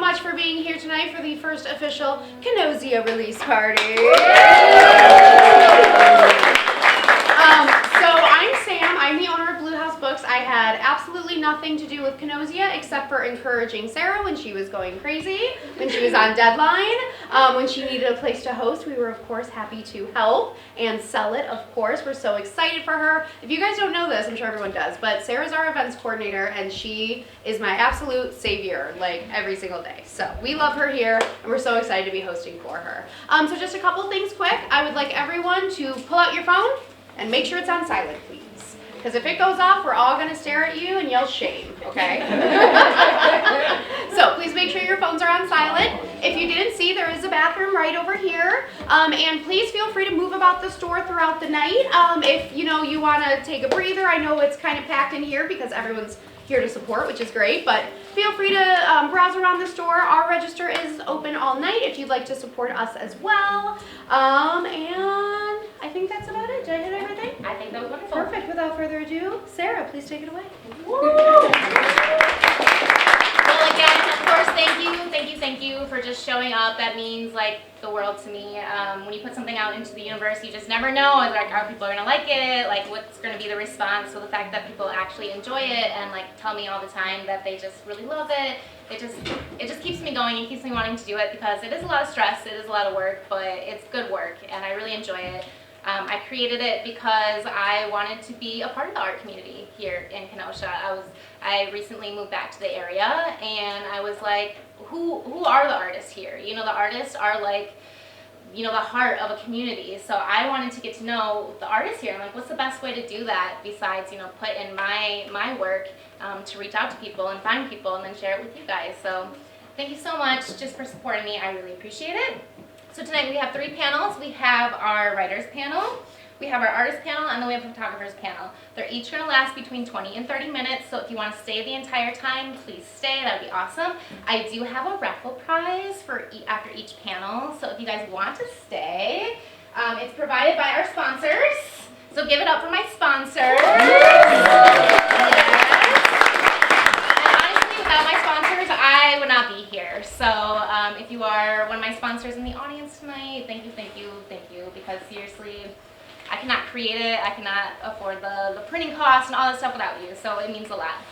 much for being here tonight for the first official Kenozia Release Party. So I'm Sam. I'm the owner of Blue House Books. I had absolutely nothing to do with Kenozia except for encouraging Sarah when she was going crazy, when she was on deadline, when she needed a place to host. We were, of course, happy to help and sell it, of course. We're so excited for her. If you guys don't know this, I'm sure everyone does, but Sarah's our events coordinator, and she is my absolute savior, like, every single day. So we love her here, and we're so excited to be hosting for her. So just a couple things quick. I would like everyone to pull out your phone and make sure it's on silent, please. Because if it goes off, we're all going to stare at you and yell shame, okay? So please make sure your phones are on silent. If you didn't see, there is a bathroom right over here. And please feel free to move about the store throughout the night. If you want to take a breather, I know it's kind of packed in here because everyone's here to support, which is great, but feel free to browse around the store. Our register is open all night if you'd like to support us as well. And I think that's about it. Did I hit everything? I think that was wonderful. Perfect. Without further ado, Sarah, please take it away. Well, again, of course, thank you for just showing up. That means like the world to me. When you put something out into the universe, you just never know, like, are people going to like it? Like, what's going to be the response? So the fact that people actually enjoy it and like tell me all the time that they just really love it, it just keeps me going and keeps me wanting to do it, because it is a lot of stress, it is a lot of work, but it's good work and I really enjoy it. I created it because I wanted to be a part of the art community here in Kenosha. I recently moved back to the area, and I was like, who are the artists here? The artists are like, the heart of a community. So I wanted to get to know the artists here. I'm like, what's the best way to do that besides, put in my work to reach out to people and find people and then share it with you guys. So thank you so much just for supporting me. I really appreciate it. So tonight we have 3 panels. We have our writers panel, we have our artist panel, and then we have a photographers panel. They're each going to last between 20 and 30 minutes, so if you want to stay the entire time, please stay. That would be awesome. I do have a raffle prize for after each panel, so if you guys want to stay, it's provided by our sponsors. So give it up for my sponsors. I would not be here. So if you are one of my sponsors in the audience tonight, thank you, because seriously, I cannot create it, I cannot afford the printing costs and all that stuff without you, so it means a lot.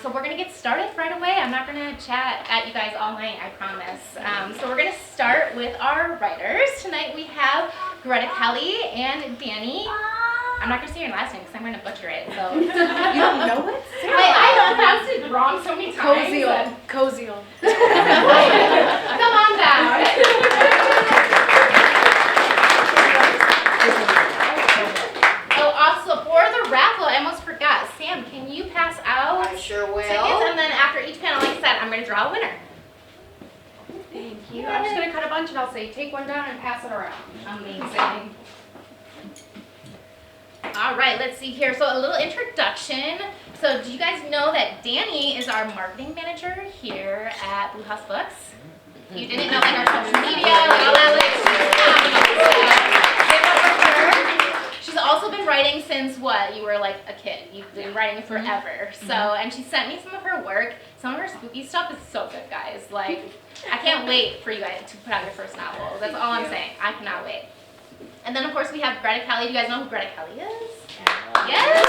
So we're going to get started right away. I'm not going to chat at you guys all night, I promise. So we're going to start with our writers. Tonight we have Greta Kelly and Danny. I'm not going to say your last name because I'm going to butcher it. So. You don't know it? I pronounced it wrong so many times. Koziel. Come on down. Oh, also for the raffle, I almost forgot. Sam, can you pass out I sure will. tickets? And then after each panel, like I said, I'm going to draw a winner. Thank you. I'm just going to cut a bunch and I'll say take one down and pass it around. Amazing. All right, let's see here. So a little introduction. So do you guys know that Danny is our marketing manager here at Blue House Books? You didn't know, like, our social media, like all that, like, she's also been writing since what? You were like a kid. You've been writing forever. So, and she sent me some of her work. Some of her spooky stuff is so good, guys. Like, I can't wait for you guys to put out your first novel. That's all I'm saying. I cannot wait. And then, of course, we have Greta Kelly. Do you guys know who Greta Kelly is? Yes!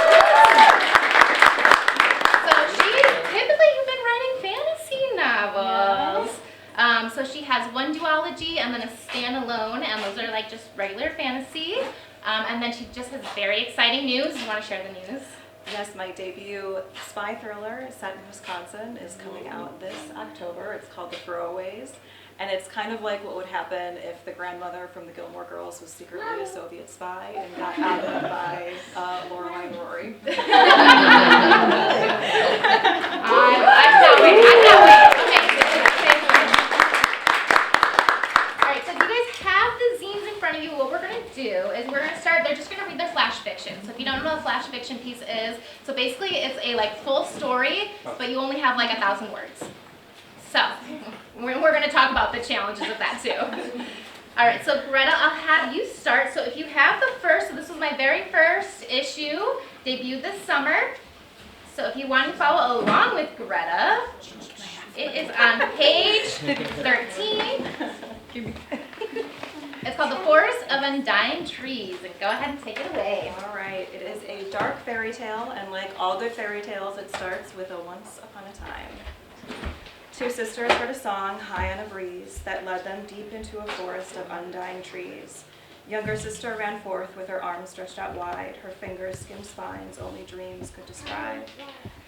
So you've been writing fantasy novels. Yes. So she has one duology and then a standalone, and those are like just regular fantasy. And then she just has very exciting news. You want to share the news? Yes, my debut spy thriller set in Wisconsin is coming out this October. It's called The Throwaways. And it's kind of like what would happen if the grandmother from the Gilmore Girls was secretly a Soviet spy and got outed by Lorelai and Rory. I cannot wait. Okay. All right, so if you guys have the zines in front of you, what we're going to do is we're going to start, they're just going to read their flash fiction. So if you don't know what a flash fiction piece is, so basically it's a like full story, but you only have like 1,000 words. So, we're going to talk about the challenges of that too. All right, so Greta, I'll have you start. So if you have the first, so this was my very first issue, debuted this summer. So if you want to follow along with Greta, It is on page 13. It's called The Forest of Undying Trees. And go ahead and take it away. All right, it is a dark fairy tale, and like all good fairy tales, it starts with a once upon a time. Two sisters heard a song high on a breeze that led them deep into a forest of undying trees. Younger sister ran forth with her arms stretched out wide, her fingers skimmed spines only dreams could describe.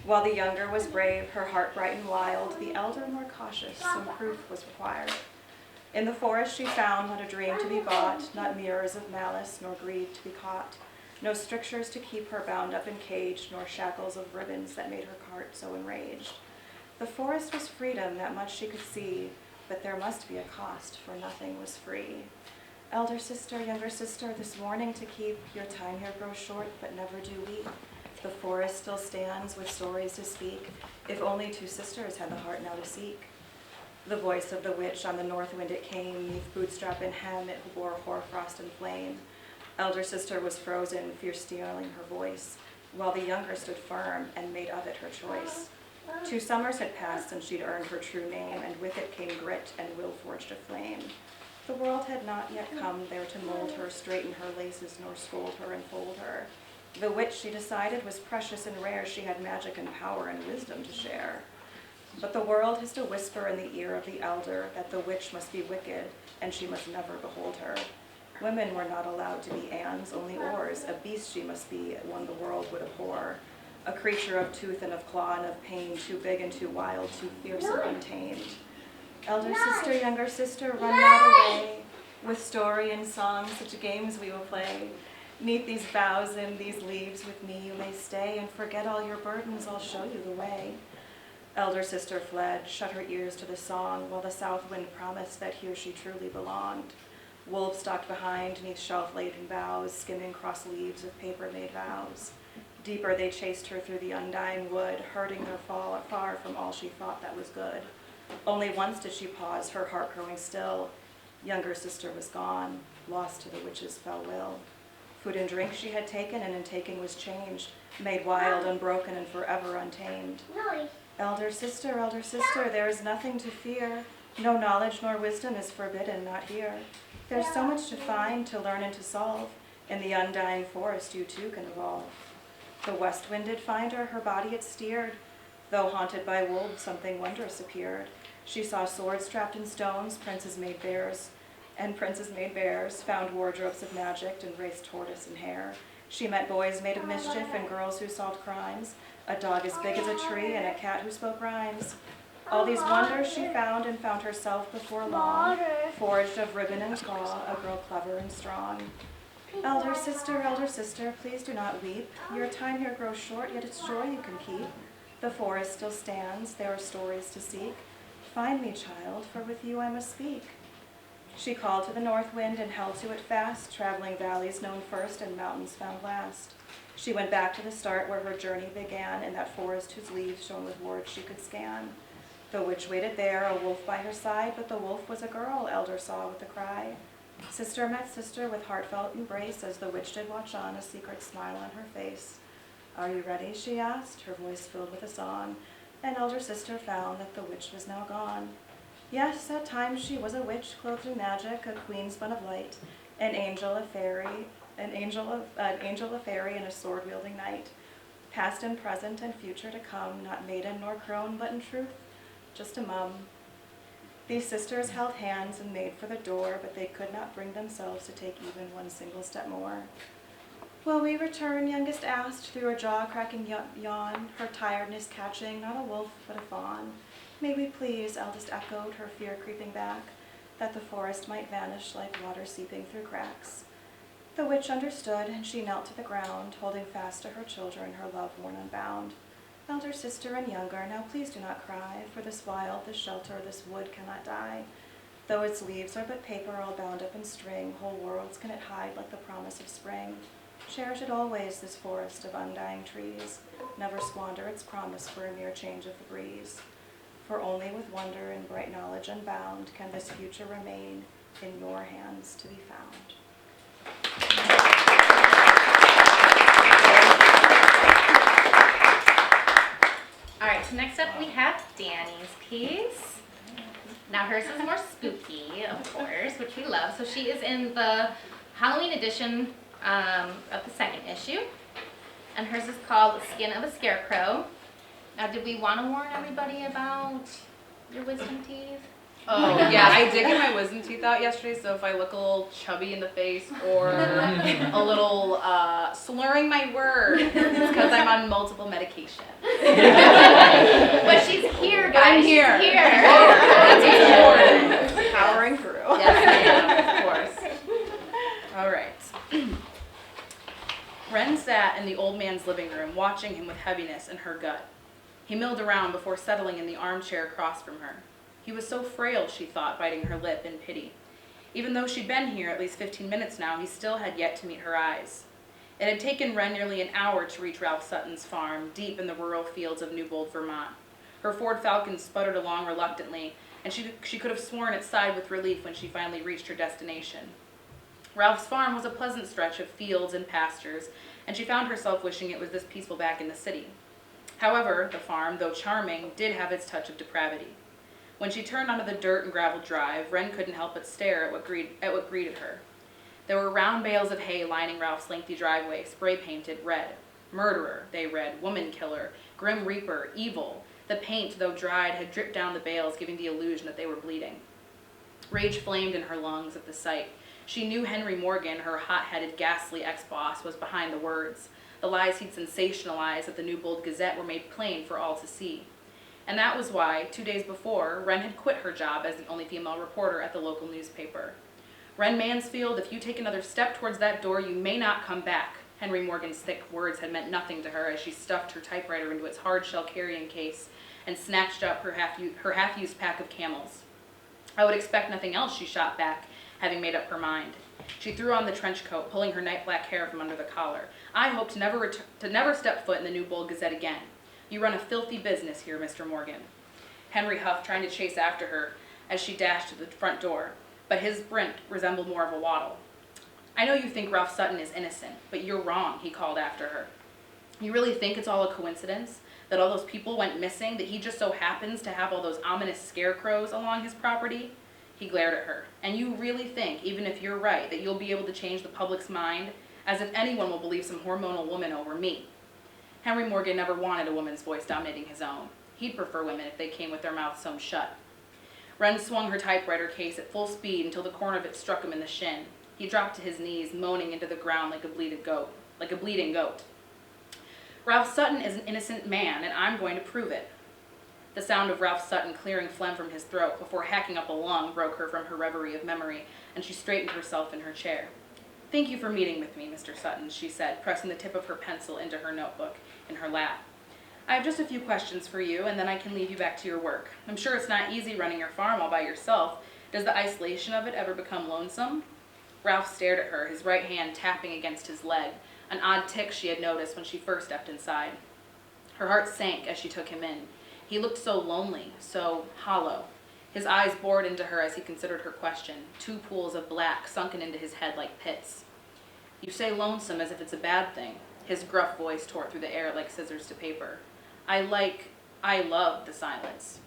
While the younger was brave, her heart bright and wild, the elder more cautious, some proof was required. In the forest she found not a dream to be bought, not mirrors of malice, nor greed to be caught, no strictures to keep her bound up and caged, nor shackles of ribbons that made her heart so enraged. The forest was freedom, that much she could see, but there must be a cost, for nothing was free. Elder sister, younger sister, this warning to keep, your time here grows short, but never do weep. The forest still stands with stories to speak, if only two sisters had the heart now to seek. The voice of the witch on the north wind it came, neath bootstrap and hem it bore hoarfrost and flame. Elder sister was frozen, fear stealing her voice, while the younger stood firm and made of it her choice. 2 summers had passed since she'd earned her true name, and with it came grit and will forged a flame. The world had not yet come there to mold her, straighten her laces, nor scold her and fold her. The witch, she decided, was precious and rare, she had magic and power and wisdom to share. But the world has to whisper in the ear of the elder that the witch must be wicked, and she must never behold her. Women were not allowed to be Annes, only oars. A beast she must be, one the world would abhor. A creature of tooth and of claw and of pain, too big and too wild, too fierce and untamed. Elder sister, younger sister, run not away. With story and song, such games we will play. Neath these boughs and these leaves with me you may stay, and forget all your burdens, I'll show you the way. Elder sister fled, shut her ears to the song, while the south wind promised that here she truly belonged. Wolves stalked behind, neath shelf-laden boughs, skimming cross leaves of paper-made vows. Deeper they chased her through the undying wood, hurting her fall far from all she thought that was good. Only once did she pause, her heart growing still. Younger sister was gone, lost to the witch's fell will. Food and drink she had taken, and in taking was changed, made wild, unbroken, and forever untamed. Elder sister, there is nothing to fear. No knowledge nor wisdom is forbidden, not here. There's so much to find, to learn, and to solve. In the undying forest you too can evolve. The west wind did find her body it steered. Though haunted by wolves, something wondrous appeared. She saw swords strapped in stones, princes made bears, found wardrobes of magic, and raced tortoise and hare. She met boys made of mischief and girls who solved crimes, a dog as big as a tree and a cat who spoke rhymes. All these wonders she found, and found herself before long, forged of ribbon and claw, a girl clever and strong. Elder sister, please do not weep. Your time here grows short, yet its joy you can keep. The forest still stands, there are stories to seek. Find me, child, for with you I must speak. She called to the north wind and held to it fast, traveling valleys known first and mountains found last. She went back to the start where her journey began, in that forest whose leaves shone with words she could scan. The witch waited there, a wolf by her side, but the wolf was a girl, Elder saw with a cry. Sister met sister with heartfelt embrace, as the witch did watch on, a secret smile on her face. Are you ready, she asked, her voice filled with a song, and elder sister found that the witch was now gone. Yes, at times she was a witch, clothed in magic, a queen spun of light, an angel, a fairy, and a sword-wielding knight. Past and present and future to come, not maiden nor crone, but in truth, just a mum. These sisters held hands and made for the door, but they could not bring themselves to take even one single step more. Will we return, youngest asked, through a jaw-cracking yawn, her tiredness catching, not a wolf, but a fawn. May we please, eldest echoed, her fear creeping back, that the forest might vanish like water seeping through cracks. The witch understood, and she knelt to the ground, holding fast to her children, her love worn unbound. Elder sister and younger, now please do not cry, for this wild, this shelter, this wood cannot die. Though its leaves are but paper all bound up in string, whole worlds can it hide like the promise of spring. Cherish it always, this forest of undying trees. Never squander its promise for a mere change of the breeze. For only with wonder and bright knowledge unbound can this future remain in your hands to be found. All right, next up we have Danny's case. Now hers is more spooky, of course, which we love. So she is in the Halloween edition of the second issue. And hers is called The Skin of a Scarecrow. Now, did we want to warn everybody about your wisdom teeth? Oh, yeah, I did get my wisdom teeth out yesterday, so if I look a little chubby in the face or a little slurring my words, it's because I'm on multiple medication. But she's here, guys. I'm here. She's here. That's important. Powering through. Yes, I am, of course. All right. Ren sat in the old man's living room, watching him with heaviness in her gut. He milled around before settling in the armchair across from her. He was so frail, she thought, biting her lip in pity. Even though she'd been here at least 15 minutes now, he still had yet to meet her eyes. It had taken Ren nearly an hour to reach Ralph Sutton's farm, deep in the rural fields of Newbold, Vermont. Her Ford Falcon sputtered along reluctantly, and she could have sworn it sighed with relief when she finally reached her destination. Ralph's farm was a pleasant stretch of fields and pastures, and she found herself wishing it was this peaceful back in the city. However, the farm, though charming, did have its touch of depravity. When she turned onto the dirt and gravel drive, Ren couldn't help but stare at what greeted her. There were round bales of hay lining Ralph's lengthy driveway, spray-painted red. Murderer, they read, woman killer, grim reaper, evil. The paint, though dried, had dripped down the bales, giving the illusion that they were bleeding. Rage flamed in her lungs at the sight. She knew Henry Morgan, her hot-headed, ghastly ex-boss, was behind the words. The lies he'd sensationalized at the Newbold Gazette were made plain for all to see. And that was why, 2 days before, Ren had quit her job as the only female reporter at the local newspaper. Ren Mansfield, if you take another step towards that door, you may not come back. Henry Morgan's thick words had meant nothing to her as she stuffed her typewriter into its hard-shell carrying case and snatched up her half-used pack of Camels. I would expect nothing else, she shot back, having made up her mind. She threw on the trench coat, pulling her night-black hair from under the collar. I hope to never step foot in the Newbold Gazette again. You run a filthy business here, Mr. Morgan. Henry huffed, trying to chase after her as she dashed to the front door, but his sprint resembled more of a waddle. I know you think Ralph Sutton is innocent, but you're wrong, he called after her. You really think it's all a coincidence? That all those people went missing? That he just so happens to have all those ominous scarecrows along his property? He glared at her. And you really think, even if you're right, that you'll be able to change the public's mind? As if anyone will believe some hormonal woman over me. Henry Morgan never wanted a woman's voice dominating his own. He'd prefer women if they came with their mouths sewn shut. Ren swung her typewriter case at full speed until the corner of it struck him in the shin. He dropped to his knees, moaning into the ground like a bleeding goat. Ralph Sutton is an innocent man, and I'm going to prove it. The sound of Ralph Sutton clearing phlegm from his throat before hacking up a lung broke her from her reverie of memory, and she straightened herself in her chair. Thank you for meeting with me, Mr. Sutton, she said, pressing the tip of her pencil into her notebook in her lap. I have just a few questions for you, and then I can leave you back to your work. I'm sure it's not easy running your farm all by yourself. Does the isolation of it ever become lonesome? Ralph stared at her, his right hand tapping against his leg, an odd tic she had noticed when she first stepped inside. Her heart sank as she took him in. He looked so lonely, so hollow. His eyes bored into her as he considered her question, two pools of black sunken into his head like pits. You say lonesome as if it's a bad thing. His gruff voice tore through the air like scissors to paper. I love the silence.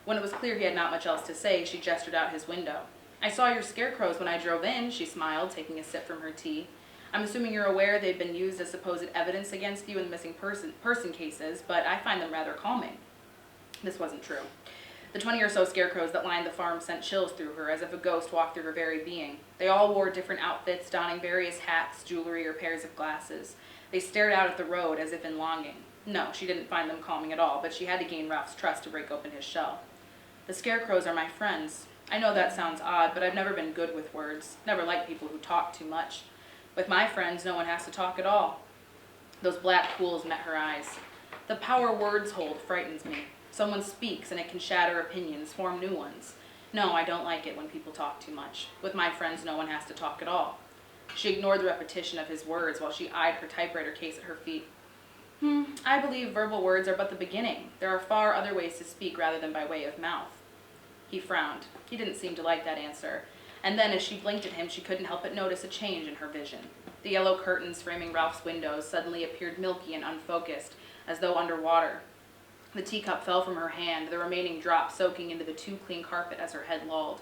When it was clear he had not much else to say, she gestured out his window. I saw your scarecrows when I drove in, she smiled, taking a sip from her tea. I'm assuming you're aware they've been used as supposed evidence against you in missing person cases, but I find them rather calming. This wasn't true. The 20 or so scarecrows that lined the farm sent chills through her, as if a ghost walked through her very being. They all wore different outfits, donning various hats, jewelry, or pairs of glasses. They stared out at the road as if in longing. No, she didn't find them calming at all, but she had to gain Ralph's trust to break open his shell. The scarecrows are my friends. I know that sounds odd, but I've never been good with words. Never liked people who talk too much. With my friends, no one has to talk at all. Those black pools met her eyes. The power words hold frightens me. Someone speaks and it can shatter opinions, form new ones. No, I don't like it when people talk too much. With my friends, no one has to talk at all. She ignored the repetition of his words while she eyed her typewriter case at her feet. I believe verbal words are but the beginning. There are far other ways to speak rather than by way of mouth. He frowned. He didn't seem to like that answer. And then as she blinked at him, she couldn't help but notice a change in her vision. The yellow curtains framing Ralph's windows suddenly appeared milky and unfocused, as though underwater. The teacup fell from her hand, the remaining drop soaking into the too-clean carpet as her head lolled.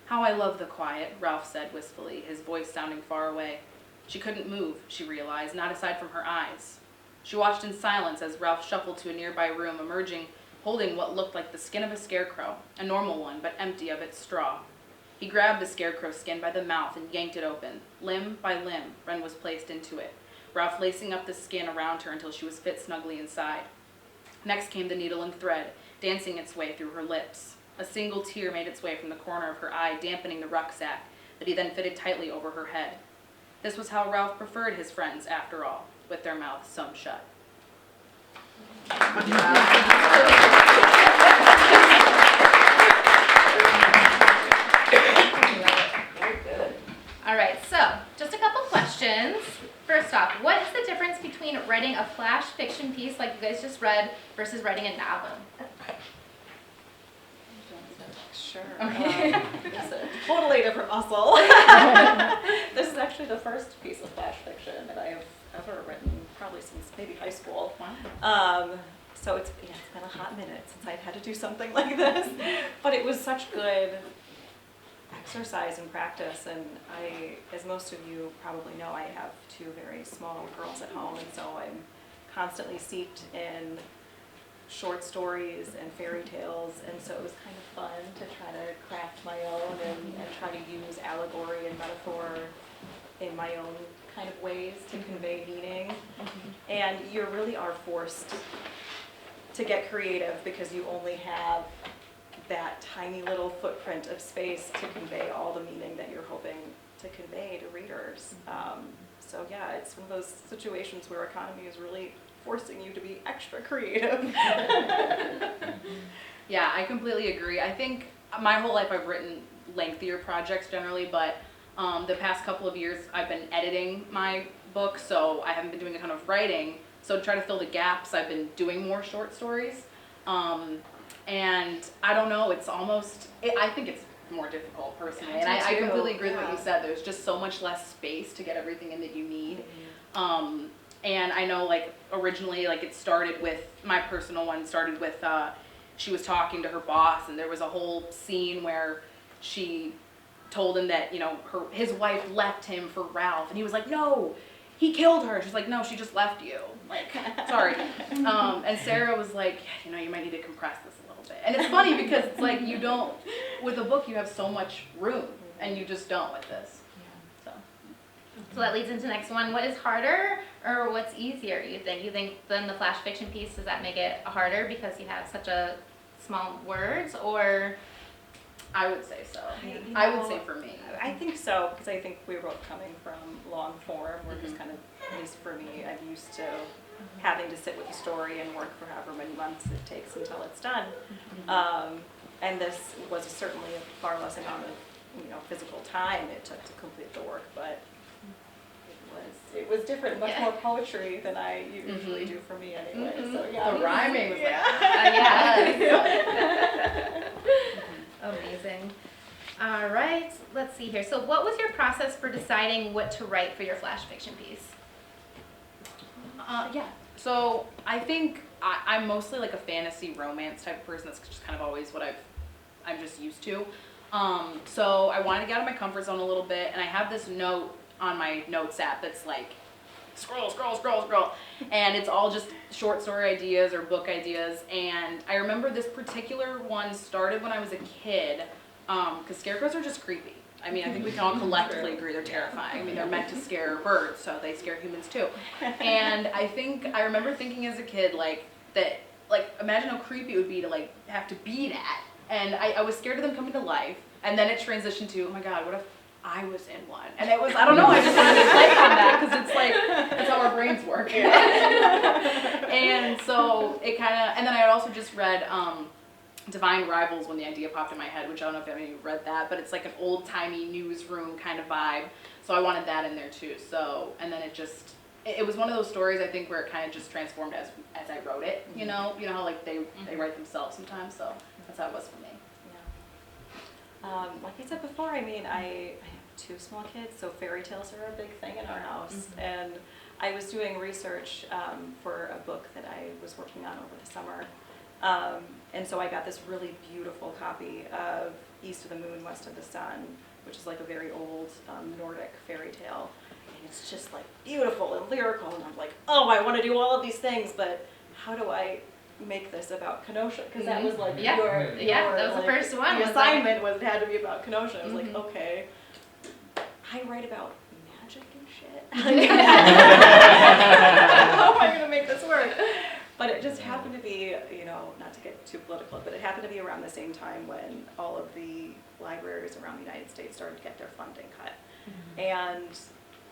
"How I love the quiet," Ralph said wistfully, his voice sounding far away. She couldn't move, she realized, not aside from her eyes. She watched in silence as Ralph shuffled to a nearby room, emerging, holding what looked like the skin of a scarecrow, a normal one, but empty of its straw. He grabbed the scarecrow skin by the mouth and yanked it open. Limb by limb, Wren was placed into it, Ralph lacing up the skin around her until she was fit snugly inside. Next came the needle and thread, dancing its way through her lips. A single tear made its way from the corner of her eye, dampening the rucksack that he then fitted tightly over her head. This was how Ralph preferred his friends, after all, with their mouths sewn shut. All right, so just a couple questions. First off, what is the difference between writing a flash fiction piece like you guys just read versus writing a novel? Sure. Okay. It's a totally different muscle. This is actually the first piece of flash fiction that I have ever written, probably since maybe high school. Wow. So it's been a hot minute since I've had to do something like this, but it was such good exercise and practice. And as most of you probably know, I have two very small girls at home, and so I'm constantly steeped in short stories and fairy tales, and so it was kind of fun to try to craft my own and try to use allegory and metaphor in my own kind of ways to convey meaning. And you really are forced to get creative because you only have that tiny little footprint of space to convey all the meaning that you're hoping to convey to readers. So yeah, it's one of those situations where economy is really forcing you to be extra creative. Yeah, I completely agree. I think my whole life I've written lengthier projects generally, but the past couple of years I've been editing my book, so I haven't been doing a ton of writing. So to try to fill the gaps, I've been doing more short stories. And I don't know, it's almost, I think it's more difficult personally. And I completely agree with what you said. There's just so much less space to get everything in that you need. And I know, like, originally, like, it started with, my personal one started with, she was talking to her boss, and there was a whole scene where she told him that, you know, his wife left him for Ralph, and he was like, no, he killed her. She's like, no, she just left you. Like, sorry. And Sarah was like, you know, you might need to compress this a little bit. And it's funny because it's like, you don't, with a book, you have so much room, and you just don't with this. So that leads into the next one. What is harder or what's easier, you think? You think than the flash fiction piece, does that make it harder because you have such a small words, or? I would say so. I would say for me. I think so, because I think we were both coming from long form. We're just kind of, at least for me, I'm used to having to sit with a story and work for however many months it takes until it's done. And this was certainly a far less amount of, you know, physical time it took to complete the work, but it was different, much more poetry than I usually do for me anyway. So yeah, the rhyming was Amazing. All right, let's see here. So what was your process for deciding what to write for your flash fiction piece? Yeah. So I think I'm mostly like a fantasy romance type of person. That's just kind of always what I'm just used to. So I wanted to get out of my comfort zone a little bit, and I have this note on my notes app that's like scroll, scroll, scroll, scroll, and it's all just short story ideas or book ideas. And I remember this particular one started when I was a kid, because scarecrows are just creepy. I mean, I think we can all collectively agree they're terrifying. I mean, they're meant to scare birds, so they scare humans too. And I remember thinking as a kid, like, that, like, imagine how creepy it would be to, like, have to be that. And I was scared of them coming to life, and then it transitioned to, oh my God, what if I was in one? And it was, I don't know, I just wanted to play on that, because it's like, that's how our brains work. And so it kind of, and then I had also just read Divine Rivals when the idea popped in my head, which I don't know if any of you read that, but it's like an old-timey newsroom kind of vibe. So I wanted that in there too. So, and then it was one of those stories, I think, where it kind of just transformed as I wrote it, you know how like they write themselves sometimes, so that's how it was for me. Yeah. Like I said before, I mean, I have two small kids, so fairy tales are a big thing in our house, and I was doing research for a book that I was working on over the summer, And so I got this really beautiful copy of East of the Moon, West of the Sun, which is like a very old Nordic fairy tale. And it's just like beautiful and lyrical, and I'm like, oh, I want to do all of these things, but how do I make this about Kenosha? Because that was like Yeah. your That was like, the first one. The was like- assignment was it had to be about Kenosha. I was like, okay, I write about magic and shit. How am I gonna make this work? But it just happened to be, you know, not to get too political, but it happened to be around the same time when all of the libraries around the United States started to get their funding cut. And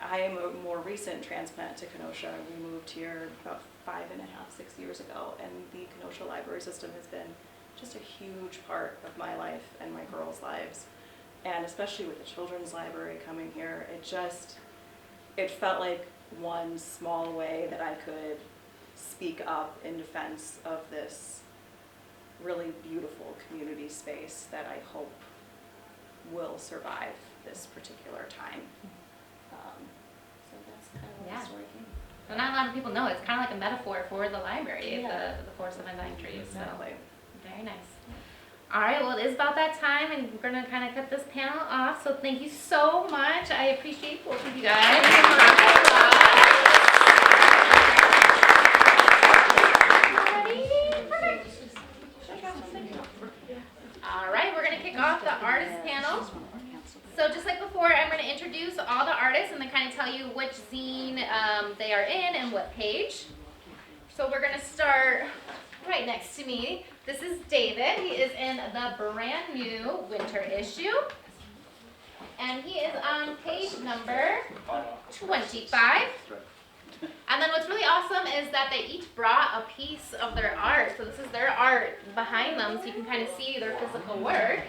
I am a more recent transplant to Kenosha. We moved here about 5.5, 6 years ago, and the Kenosha library system has been just a huge part of my life and my girls' lives. And especially with the children's library coming here, it felt like one small way that I could speak up in defense of this really beautiful community space that I hope will survive this particular time. So that's kind of where Yeah. the story came. Well, not a lot of people know. It's kind of like a metaphor for the library, Yeah. the forest of undying trees. Exactly. So, very nice. All right, well, it is about that time, and we're going to kind of cut this panel off. So thank you so much. I appreciate both of you guys. All right, we're going to kick off the artist panel. So just like before, I'm going to introduce all the artists and then kind of tell you which zine they are in and what page. So we're going to start right next to me. This is David. He is in the brand new winter issue. And he is on page number 25. And then what's really awesome is that they each brought a piece of their art. So this is their art behind them, so you can kind of see their physical work.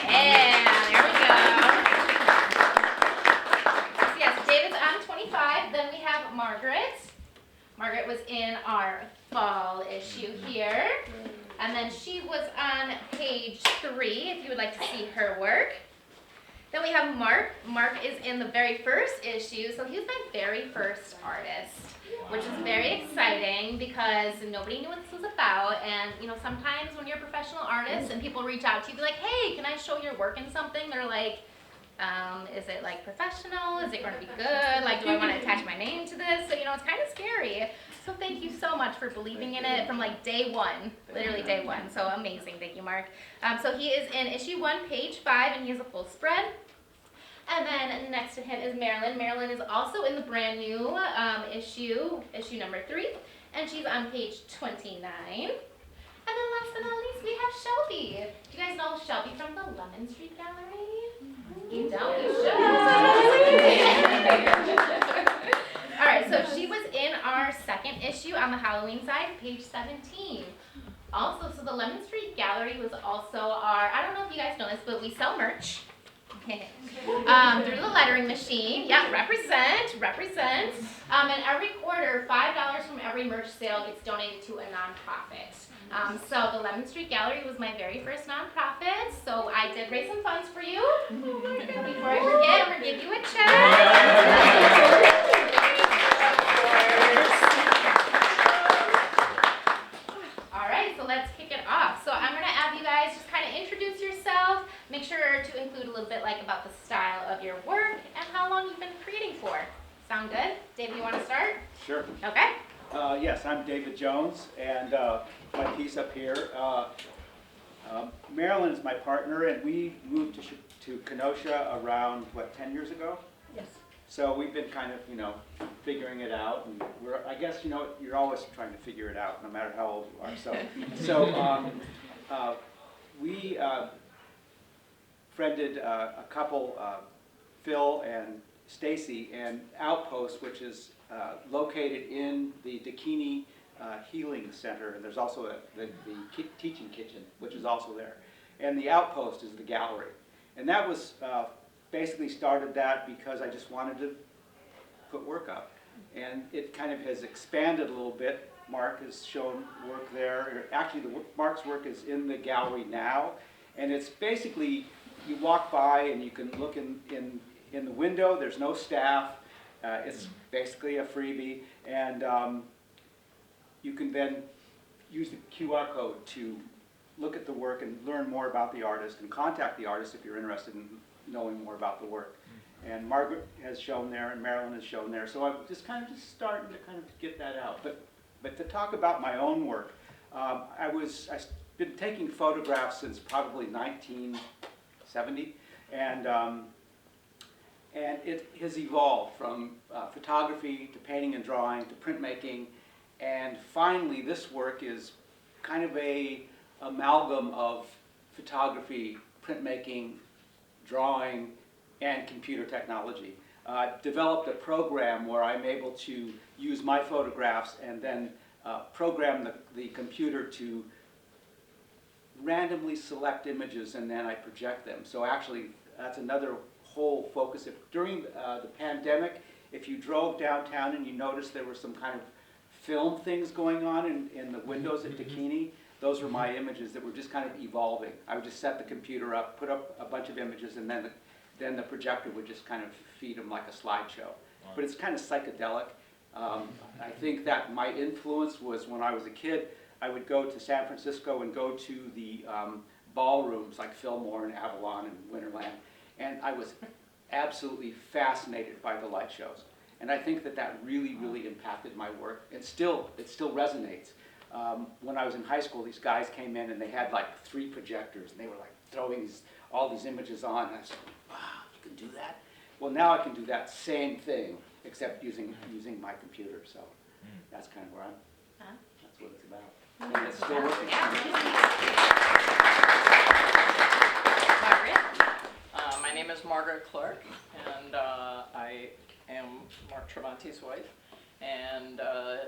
Yeah, there we go. So yes, David's on 25. Then we have Margaret. Margaret was in our fall issue here. And then she was on page 3, if you would like to see her work. Then we have Mark. Mark is in the very first issue, so he was my very first artist, which is very exciting because nobody knew what this was about. And you know, sometimes when you're a professional artist and people reach out to you, be like, "Hey, can I show your work in something?" They're like, "Is it like professional? Is it going to be good? Like, do I want to attach my name to this?" So you know, it's kind of scary. So thank you so much for believing in it from like day one, literally day one. So amazing, thank you, Mark. So he is in issue 1, page 5, and he has a full spread. And then next to him is Marilyn. Marilyn is also in the brand new issue number 3, and she's on page 29. And then last but not least, we have Shelby. Do you guys know Shelby from the Lemon Street Gallery? You don't? You should. All right, so she was in our second issue on the Halloween side, page 17. Also, so the Lemon Street Gallery was also our, I don't know if you guys know this, but we sell merch. Through the lettering machine. Yeah, represent. And every quarter, $5 from every merch sale gets donated to a nonprofit. So the Lemon Street Gallery was my very first nonprofit, so I did raise some funds for you. Before I forget, I'm going to give you a check. All right, so let's kick it off. So I'm going to have you guys just kind of introduce yourself, make sure to include a little bit like about the style of your work and how long you've been creating for. Sound good? David, you want to start? Sure. Okay. Yes, I'm David Jones, and my piece up here. Marilyn is my partner, and we moved to Kenosha around, 10 years ago? Yes. So we've been kind of, figuring it out, and I guess, you're always trying to figure it out, no matter how old you are. So we friended a couple, Phil and Stacy, and Outpost, which is located in the Dakini Healing Center, and there's also the teaching kitchen, which is also there. And the Outpost is the gallery. And that was basically started that because I just wanted to put work up. And it kind of has expanded a little bit. Mark has shown work there. Actually, Mark's work is in the gallery now. And it's basically, you walk by and you can look in the window. There's no staff. It's basically a freebie. And you can then use the QR code to look at the work and learn more about the artist and contact the artist if you're interested in knowing more about the work. And Margaret has shown there and Marilyn has shown there, so I'm just starting to kind of get that out. But to talk about my own work, I've been taking photographs since probably 1970, and it has evolved from photography to painting and drawing to printmaking, and finally this work is kind of a amalgam of photography, printmaking, drawing, and computer technology. I've developed a program where I'm able to use my photographs and then program the computer to randomly select images, and then I project them. So actually, that's another whole focus. During the pandemic, if you drove downtown and you noticed there were some kind of film things going on in the windows at Dakini, those were my images that were just kind of evolving. I would just set the computer up, put up a bunch of images, and then the projector would just kind of feed them like a slideshow. But it's kind of psychedelic. I think that my influence was when I was a kid, I would go to San Francisco and go to the ballrooms like Fillmore and Avalon and Winterland, and I was absolutely fascinated by the light shows. And I think that really, really impacted my work. It still resonates. When I was in high school, these guys came in and they had like 3 projectors, and they were like throwing all these images on, and I said, wow, you can do that? Well, now I can do that same thing, except using my computer, so that's kind of where that's what it's about. And it's still working. Margaret? My name is Margaret Clark, and I am Mark Travanti's wife. And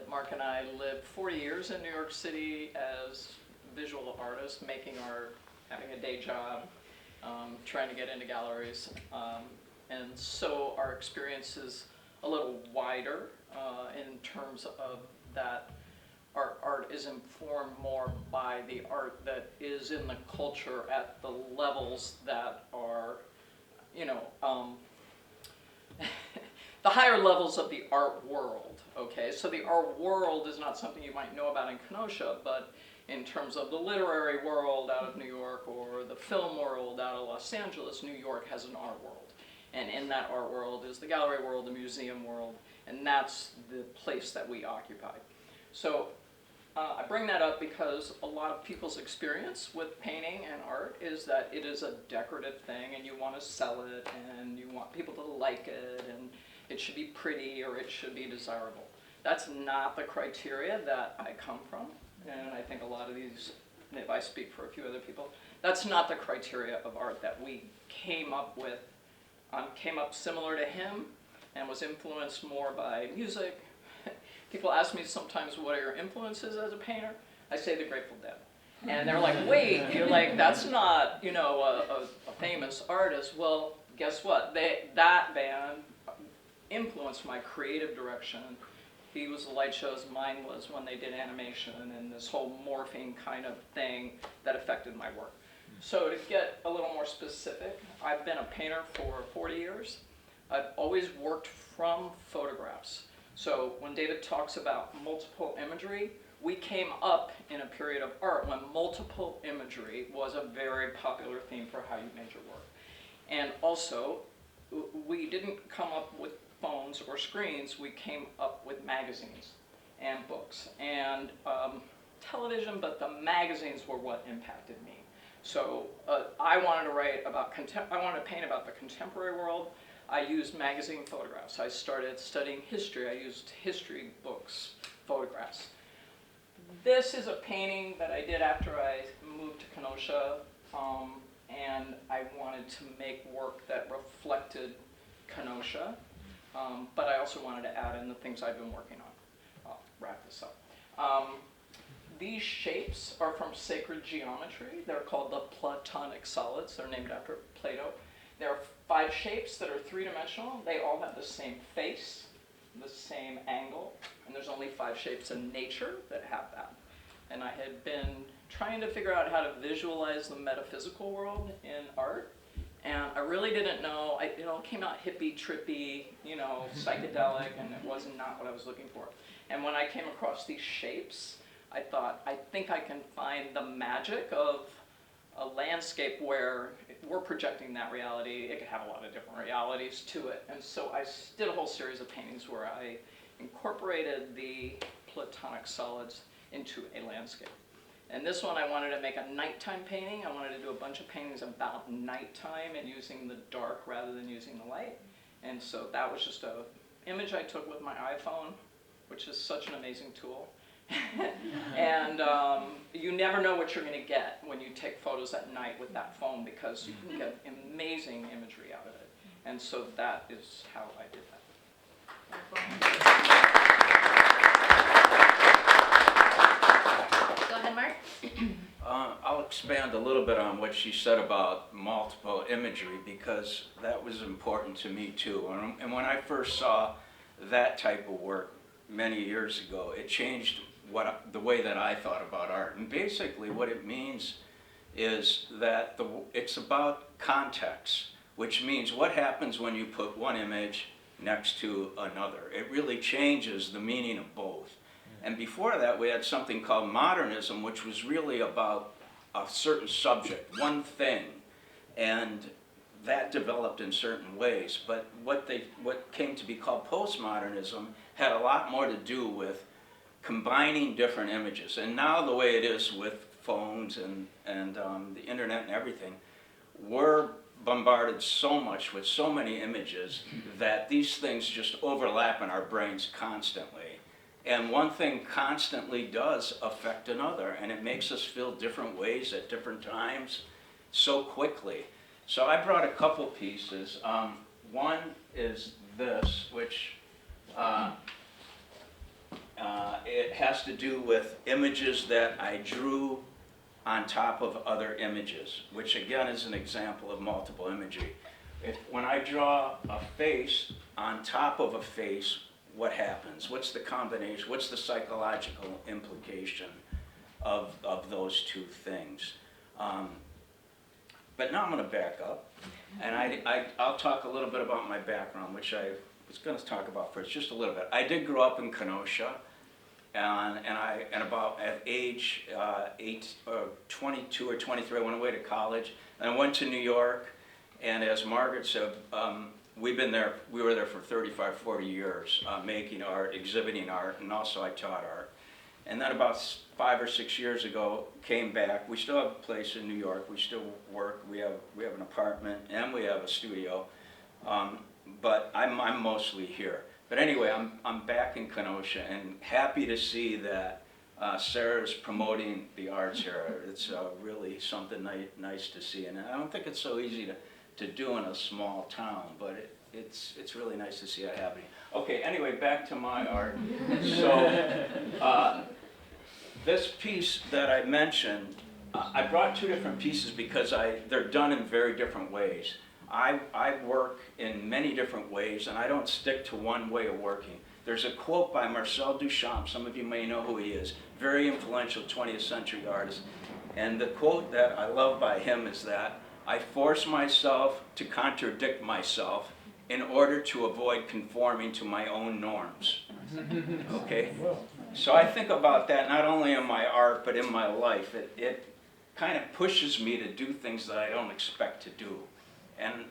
Mark and I lived 40 years in New York City as visual artists, making art, having a day job, trying to get into galleries. And so our experience is a little wider in terms of that our art is informed more by the art that is in the culture at the levels that are, you know, the higher levels of the art world, okay? So the art world is not something you might know about in Kenosha, but in terms of the literary world out of New York or the film world out of Los Angeles, New York has an art world. And in that art world is the gallery world, the museum world, and that's the place that we occupy. So I bring that up because a lot of people's experience with painting and art is that it is a decorative thing and you want to sell it and you want people to like it and it should be pretty or it should be desirable. That's not the criteria that I come from, and I think a lot of these, if I speak for a few other people, that's not the criteria of art that we came up with. Came up similar to him and was influenced more by music. People ask me sometimes, what are your influences as a painter? I say the Grateful Dead. And they're like, wait, you're like, that's not, you know, a famous artist. Well, guess what? That band influenced my creative direction. He was the light shows, mine was when they did animation and this whole morphing kind of thing that affected my work. So to get a little more specific, I've been a painter for 40 years. I've always worked from photographs. So when David talks about multiple imagery, we came up in a period of art when multiple imagery was a very popular theme for how you made your work. And also, we didn't come up with phones or screens, we came up with magazines and books and television, but the magazines were what impacted me. So I wanted to write about I wanted to paint about the contemporary world. I used magazine photographs. I started studying history. I used history books, photographs. This is a painting that I did after I moved to Kenosha, and I wanted to make work that reflected Kenosha, but I also wanted to add in the things I've been working on. I'll wrap this up. These shapes are from sacred geometry. They're called the Platonic solids. They're named after Plato. There are 5 shapes that are 3-dimensional. They all have the same face, the same angle, and there's only 5 shapes in nature that have that. And I had been trying to figure out how to visualize the metaphysical world in art, and I really didn't know. It all came out hippie, trippy, you know, psychedelic, and it was not what I was looking for. And when I came across these shapes, I thought, I think I can find the magic of a landscape where we're projecting that reality. It could have a lot of different realities to it. And so I did a whole series of paintings where I incorporated the platonic solids into a landscape. And this one I wanted to make a nighttime painting. I wanted to do a bunch of paintings about nighttime and using the dark rather than using the light. And so that was just an image I took with my iPhone, which is such an amazing tool. And you never know what you're going to get when you take photos at night with that phone, because you can get amazing imagery out of it. And so that is how I did that. Go ahead, Mark. I'll expand a little bit on what she said about multiple imagery, because that was important to me too. And when I first saw that type of work many years ago, it changed the way that I thought about art. And basically what it means is that it's about context, which means what happens when you put one image next to another. It really changes the meaning of both. And before that, we had something called modernism, which was really about a certain subject, one thing, and that developed in certain ways. But what came to be called postmodernism had a lot more to do with combining different images. And now the way it is with phones and the internet and everything, we're bombarded so much with so many images that these things just overlap in our brains constantly. And one thing constantly does affect another, and it makes us feel different ways at different times so quickly. So I brought a couple pieces. One is this, which it has to do with images that I drew on top of other images, which again is an example of multiple imagery. When I draw a face on top of a face, what happens? What's the combination? What's the psychological implication of those two things? But now I'm going to back up, and I'll talk a little bit about my background, which I was going to talk about first, just a little bit. I did grow up in Kenosha, and about at age 22 or 23, I went away to college, and I went to New York, and as Margaret said, we were there for 35, 40 years, making art, exhibiting art, and also I taught art. And then about 5 or 6 years ago, came back. We still have a place in New York. We still work. We have an apartment and we have a studio. But I'm mostly here. But anyway, I'm back in Kenosha and happy to see that Sarah's promoting the arts here. It's really something nice to see, and I don't think it's so easy to do in a small town, but it's really nice to see it happening. Okay, anyway, back to my art. So this piece that I mentioned, I brought two different pieces because they're done in very different ways. I work in many different ways, and I don't stick to one way of working. There's a quote by Marcel Duchamp, some of you may know who he is, very influential 20th century artist. And the quote that I love by him is that, "I force myself to contradict myself in order to avoid conforming to my own norms." Okay? So I think about that not only in my art, but in my life. It kind of pushes me to do things that I don't expect to do. And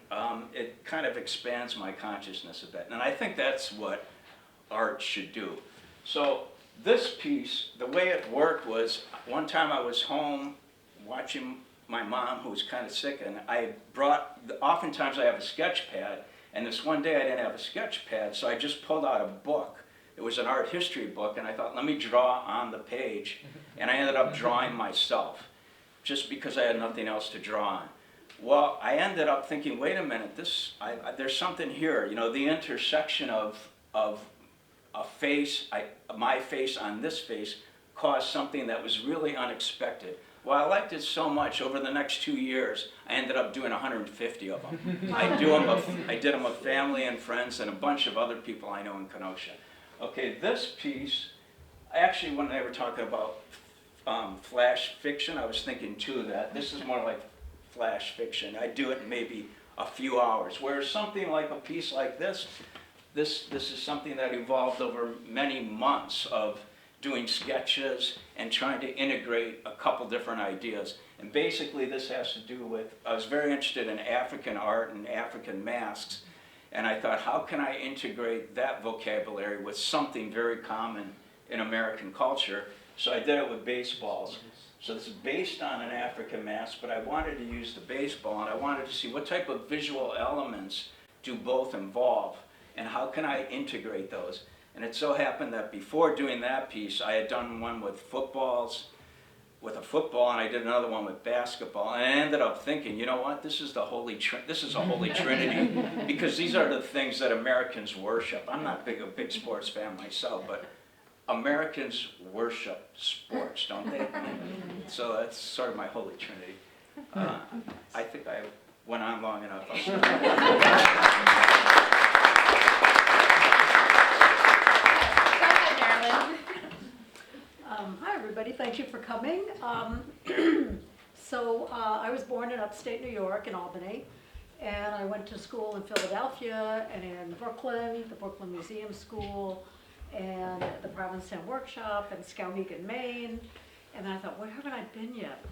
it kind of expands my consciousness a bit. And I think that's what art should do. So this piece, the way it worked was, one time I was home watching my mom, who was kind of sick, and oftentimes I have a sketch pad, and this one day I didn't have a sketch pad, so I just pulled out a book. It was an art history book, and I thought, let me draw on the page, and I ended up drawing myself, just because I had nothing else to draw on. Well, I ended up thinking, wait a minute, there's something here. You know, the intersection of a face, my face on this face, caused something that was really unexpected. Well, I liked it so much, over the next 2 years, I ended up doing 150 of them. I did them with family and friends and a bunch of other people I know in Kenosha. Okay, this piece, actually when they were talking about flash fiction, I was thinking too that this is more like flash fiction. I do it in maybe a few hours, whereas something like a piece like this is something that evolved over many months of doing sketches and trying to integrate a couple different ideas. And basically this has to do with, I was very interested in African art and African masks, and I thought, how can I integrate that vocabulary with something very common in American culture? So I did it with baseballs. So this is based on an African mask, but I wanted to use the baseball, and I wanted to see what type of visual elements do both involve, and how can I integrate those? And it so happened that before doing that piece, I had done one with footballs, with a football, and I did another one with basketball. And I ended up thinking, you know what? This is a holy trinity, because these are the things that Americans worship. I'm not a big sports fan myself, but Americans worship sports, don't they? So that's sort of my holy trinity. I think I went on long enough. Hi everybody, thank you for coming. I was born in upstate New York in Albany, and I went to school in Philadelphia and in Brooklyn, the Brooklyn Museum School, and the Provincetown Workshop, and Skowhegan, Maine. And then I thought, where haven't I been yet?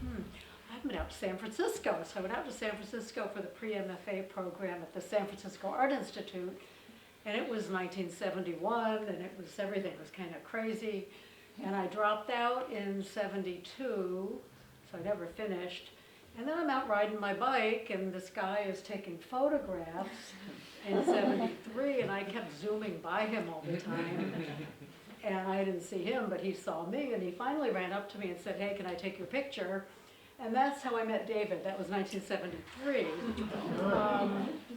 I haven't been out to San Francisco. So I went out to San Francisco for the pre-MFA program at the San Francisco Art Institute. And it was 1971, and everything was kind of crazy. And I dropped out in 72, so I never finished. And then I'm out riding my bike, and this guy is taking photographs in 73, and I kept zooming by him all the time. And I didn't see him, but he saw me, and he finally ran up to me and said, hey, can I take your picture? And that's how I met David. That was 1973.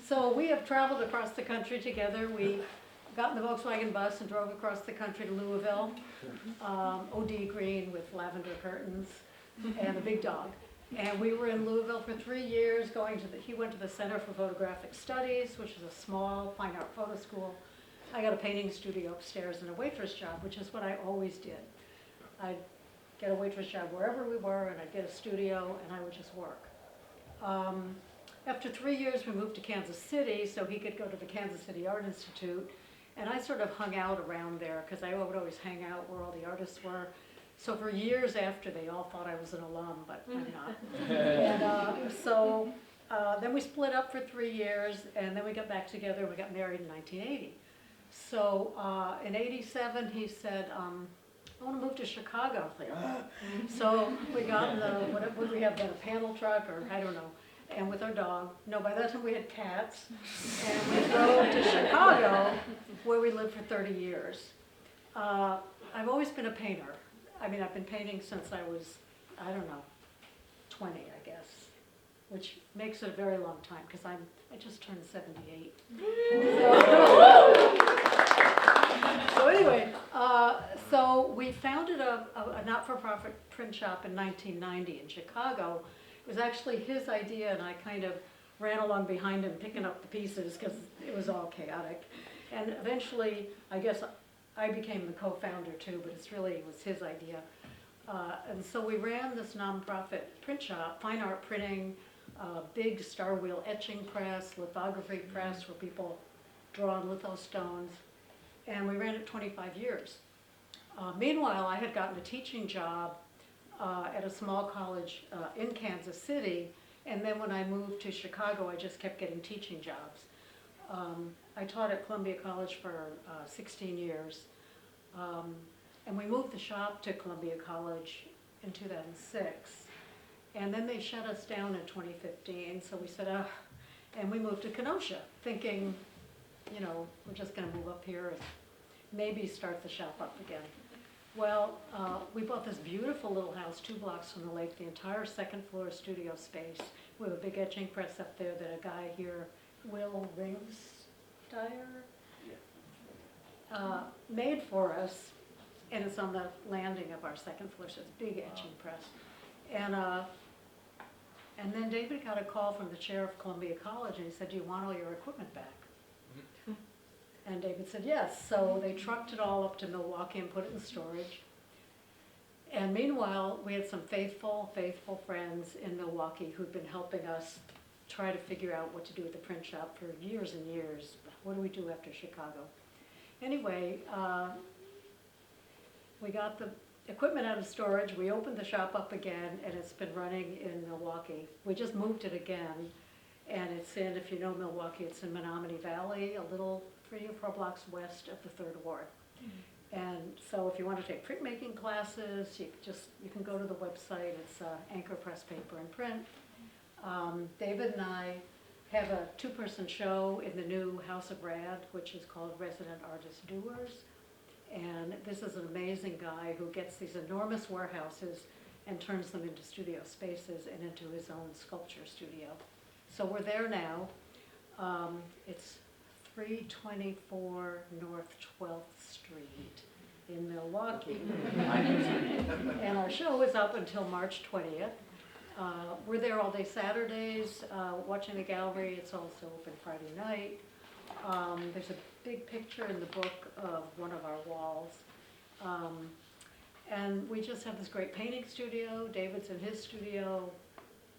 So we have traveled across the country together. We got in the Volkswagen bus and drove across the country to Louisville, OD green with lavender curtains and a big dog. And we were in Louisville for 3 years he went to the Center for Photographic Studies, which is a small fine art photo school. I got a painting studio upstairs and a waitress job, which is what I always did. I'd get a waitress job wherever we were, and I'd get a studio, and I would just work. After 3 years, we moved to Kansas City, so he could go to the Kansas City Art Institute, and I sort of hung out around there, because I would always hang out where all the artists were. So for years after, they all thought I was an alum, but I'm not. And then we split up for 3 years, and then we got back together, and we got married in 1980. So in 87, he said, I want to move to Chicago. So we got in what would we have then, a panel truck, or I don't know, and with our dog. No, by that time we had cats, and we drove to Chicago, where we lived for 30 years. I've always been a painter. I mean, I've been painting since I was, I don't know, 20, I guess, which makes it a very long time, because I just turned 78. So anyway, so we founded a not-for-profit print shop in 1990 in Chicago. It was actually his idea, and I kind of ran along behind him picking up the pieces because it was all chaotic. And eventually, I guess I became the co-founder too, but it was his idea. And so we ran this nonprofit print shop, fine art printing, big star wheel etching press, lithography press where people draw on lithostones. And we ran it 25 years. Meanwhile, I had gotten a teaching job at a small college in Kansas City, and then when I moved to Chicago, I just kept getting teaching jobs. I taught at Columbia College for 16 years, and we moved the shop to Columbia College in 2006, and then they shut us down in 2015, so we said, and we moved to Kenosha, thinking, you know, we're just going to move up here and maybe start the shop up again. Well, we bought this beautiful little house 2 blocks from the lake, the entire second floor studio space. We have a big etching press up there that a guy here, Will Ringsteyer, made for us, and it's on the landing of our second floor, so it's a big etching press. And then David got a call from the chair of Columbia College, and he said, do you want all your equipment back? And David said yes, so they trucked it all up to Milwaukee and put it in storage. And meanwhile, we had some faithful friends in Milwaukee who'd been helping us try to figure out what to do with the print shop for years and years. What do we do after Chicago? Anyway, we got the equipment out of storage, we opened the shop up again, and it's been running in Milwaukee. We just moved it again, and it's in, if you know Milwaukee, it's in Menominee Valley, a little 3 or 4 blocks west of the 3rd Ward. And so if you want to take printmaking classes, you can go to the website. It's Anchor Press Paper and Print. David and I have a 2-person show in the new House of Rad, which is called Resident Artist Doers. And this is an amazing guy who gets these enormous warehouses and turns them into studio spaces and into his own sculpture studio. So we're there now. It's 324 North 12th Street in Milwaukee. And our show is up until March 20th. We're there all day Saturdays, watching the gallery. It's also open Friday night. There's a big picture in the book of one of our walls. And we just have this great painting studio. David's in his studio.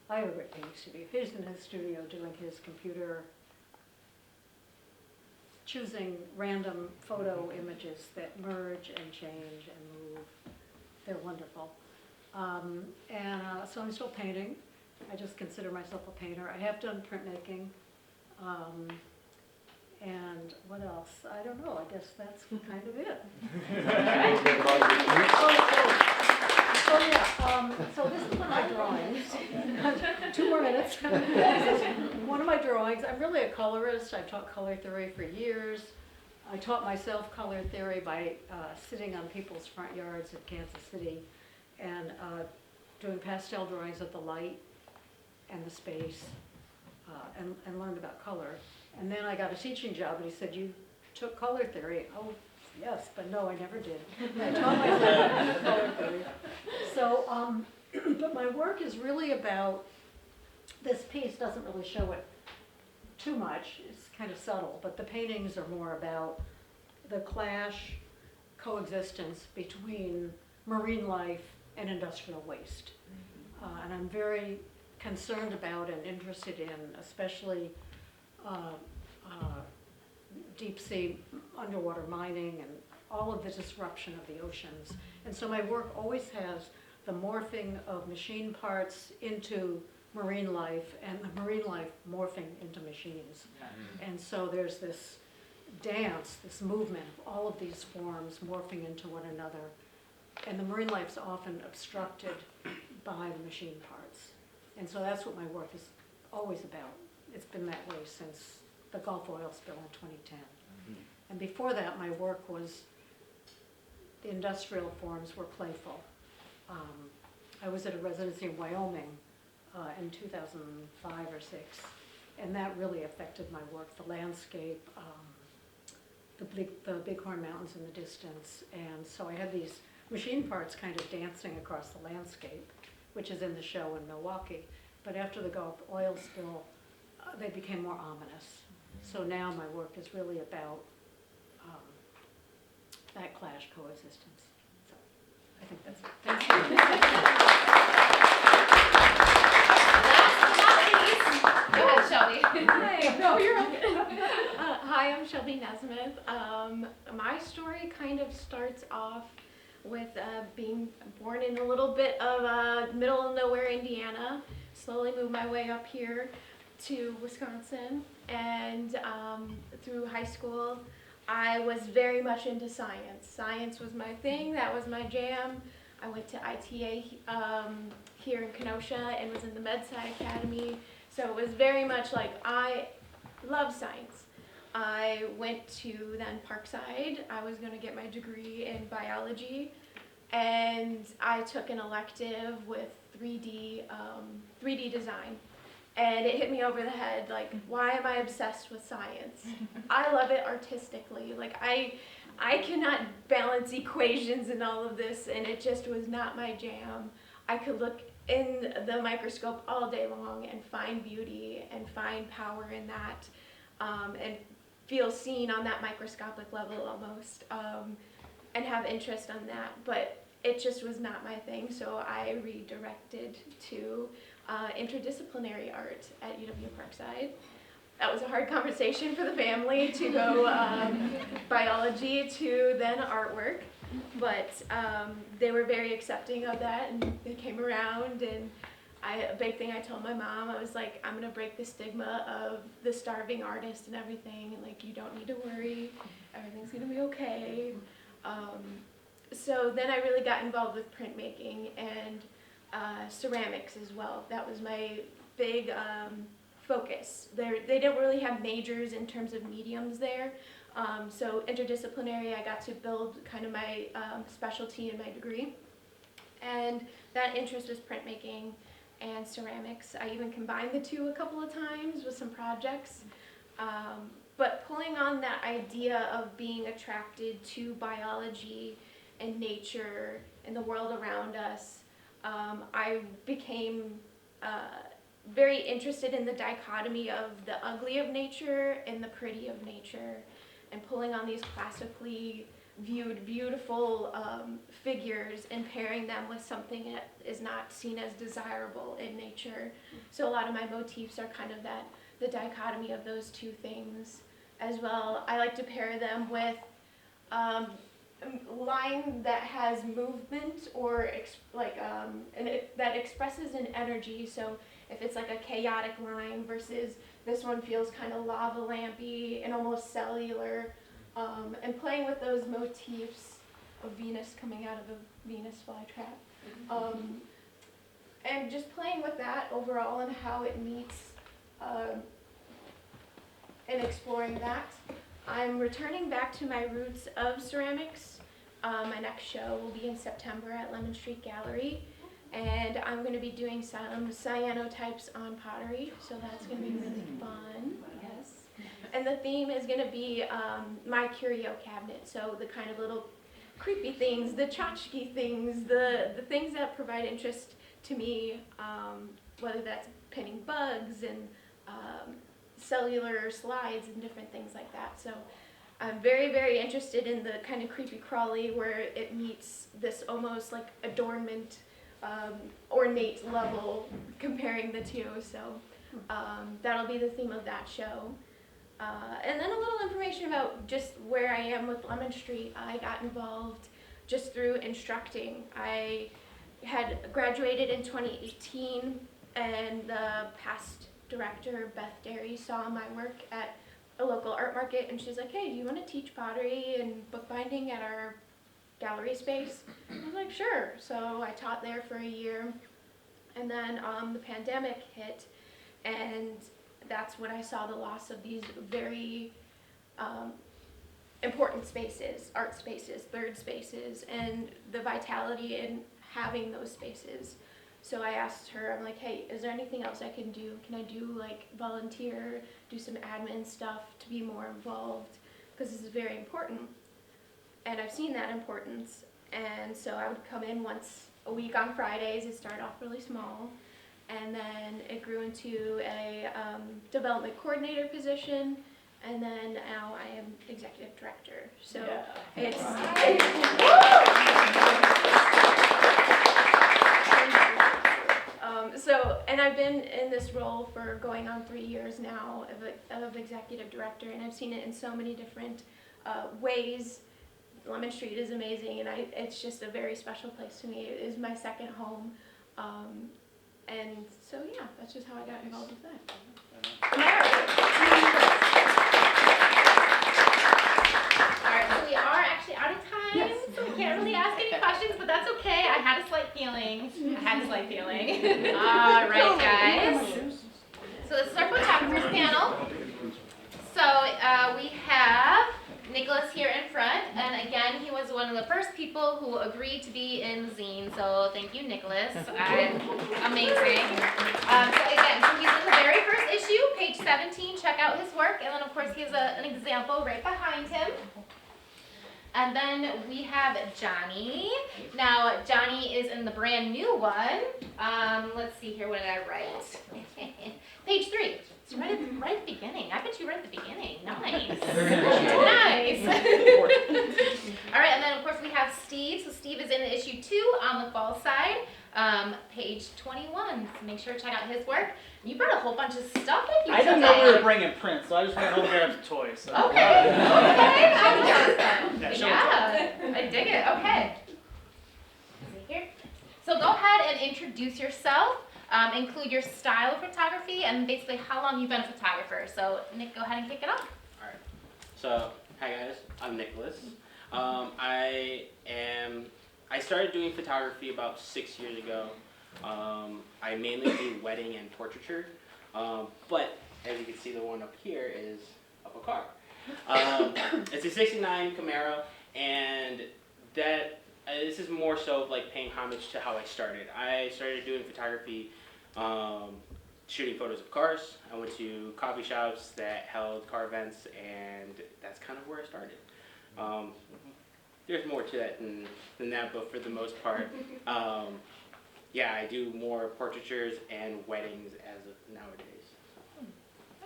I have a great painting studio. He's in his studio doing his computer, choosing random photo images that merge and change and move. They're wonderful. So I'm still painting. I just consider myself a painter. I have done printmaking. And what else? I don't know. I guess that's kind of it. So this is one of my drawings. 2 more minutes. This is one of my drawings. I'm really a colorist. I've taught color theory for years. I taught myself color theory by sitting on people's front yards in Kansas City and doing pastel drawings of the light and the space and learned about color. And then I got a teaching job, and he said, "You took color theory." Oh, yes, but no, I never did. I taught myself color theory. So, but my work is really about, this piece doesn't really show it too much. It's kind of subtle, but the paintings are more about the clash, coexistence between marine life and industrial waste. And I'm very concerned about and interested in, especially deep sea underwater mining and all of the disruption of the oceans. And so my work always has the morphing of machine parts into marine life and the marine life morphing into machines. And so there's this dance, this movement of all of these forms morphing into one another. And the marine life's often obstructed by the machine parts. And so that's what my work is always about. It's been that way since the Gulf oil spill in 2010. And before that, my work was, the industrial forms were playful. I was at a residency in Wyoming in 2005 or 6, and that really affected my work. The landscape, the Bighorn Mountains in the distance, and so I had these machine parts kind of dancing across the landscape, which is in the show in Milwaukee. But after the Gulf oil spill, they became more ominous. So now my work is really about that clash coexistence. So I think that's it. Thank you. Go ahead, Shelby. Hi, no, you're okay. Hi, I'm Shelby Nesmith. My story kind of starts off with being born in a little bit of middle of nowhere, Indiana. Slowly moved my way up here to Wisconsin, and through high school, I was very much into science. Science was my thing, that was my jam. I went to ITA here in Kenosha and was in the MedSci Academy, so it was very much like I love science. I went to then Parkside. I was going to get my degree in biology, and I took an elective with 3D design. And it hit me over the head, like, why am I obsessed with science? I love it artistically. Like, I cannot balance equations and all of this, and it just was not my jam. I could look in the microscope all day long and find beauty and find power in that, and feel seen on that microscopic level almost, and have interest on that. But it just was not my thing, so I redirected to interdisciplinary art at UW Parkside. that was a hard conversation for the family to go biology to then artwork. But they were very accepting of that, and they came around. And a big thing I told my mom, I was like, I'm gonna break the stigma of the starving artist and everything, and like, you don't need to worry, everything's gonna be okay. So then I really got involved with printmaking and ceramics as well. That was my big focus. They didn't really have majors in terms of mediums there. So interdisciplinary, I got to build kind of my specialty in my degree. And that interest was printmaking and ceramics. I even combined the two a couple of times with some projects. But pulling on that idea of being attracted to biology and nature and the world around us, I became very interested in the dichotomy of the ugly of nature and the pretty of nature, and pulling on these classically viewed beautiful figures and pairing them with something that is not seen as desirable in nature. So a lot of my motifs are kind of the dichotomy of those two things as well. I like to pair them with line that has movement or that expresses an energy. So if it's like a chaotic line versus this one feels kind of lava lampy and almost cellular, and playing with those motifs of Venus coming out of a Venus flytrap, and just playing with that overall and how it meets, and exploring that. I'm returning back to my roots of ceramics. My next show will be in September at Lemon Street Gallery, and I'm going to be doing some cyanotypes on pottery, so that's going to be really fun. Yes. And the theme is going to be my curio cabinet, so the kind of little creepy things, the tchotchke things, the things that provide interest to me, whether that's pinning bugs and cellular slides and different things like that. So I'm very, very interested in the kind of creepy crawly where it meets this almost like adornment, ornate level, comparing the two. So that'll be the theme of that show. And then a little information about just where I am with Lemon Street. I got involved just through instructing. I had graduated in 2018, and the past director, Beth Derry, saw my work at a local art market, and she's like, hey, do you want to teach pottery and bookbinding at our gallery space? I was like, sure. So I taught there for a year, and then the pandemic hit, and that's when I saw the loss of these very important spaces, art spaces, third spaces, and the vitality in having those spaces. So I asked her, I'm like, hey, is there anything else I can do? Can I do like volunteer, do some admin stuff to be more involved? Because this is very important. And I've seen that importance. And so I would come in once a week on Fridays. It started off really small. And then it grew into a development coordinator position. And then now I am executive director. So it's... and I've been in this role for going on 3 years now of executive director, and I've seen it in so many different ways. Lemon Street is amazing, and it's just a very special place to me. It is my second home, and so yeah, that's just how I got involved with that. Alright, so we are actually out of time, so we can't really ask any questions, but that's okay. I had a slight feeling. Alright, guys. So this is our photographers panel. So we have Nicholas here in front, and again, he was one of the first people who agreed to be in the zine, so thank you, Nicholas. Amazing. So again, so he's in the very first issue, page 17, check out his work, and then of course he has an example right behind him. And then we have Johnny. Now, Johnny is in the brand new one. Let's see here, what did I write? Page 3. It's right at the beginning. I bet you were at the beginning. Nice. Nice. All right, and then of course we have Steve. So Steve is in issue 2 on the fall side. page 21. So make sure to check out his work. You brought a whole bunch of stuff with you I didn't today. know we were bringing prints, so I just went home and grabbed some toys. So. Okay, awesome. Yeah, show Yeah, I dig it. Okay. See here. So go ahead and introduce yourself. Include your style of photography and basically how long you've been a photographer. So Nick, go ahead and kick it off. Alright, so hi guys, I'm Nicholas. I started doing photography about 6 years ago. I mainly do wedding and portraiture, but as you can see, the one up here is of a car. It's a 69 Camaro, and this is more so like paying homage to how I started. I started doing photography, shooting photos of cars. I went to coffee shops that held car events, and that's kind of where I started. There's more to that than that, but for the most part, yeah, I do more portraitures and weddings as of nowadays.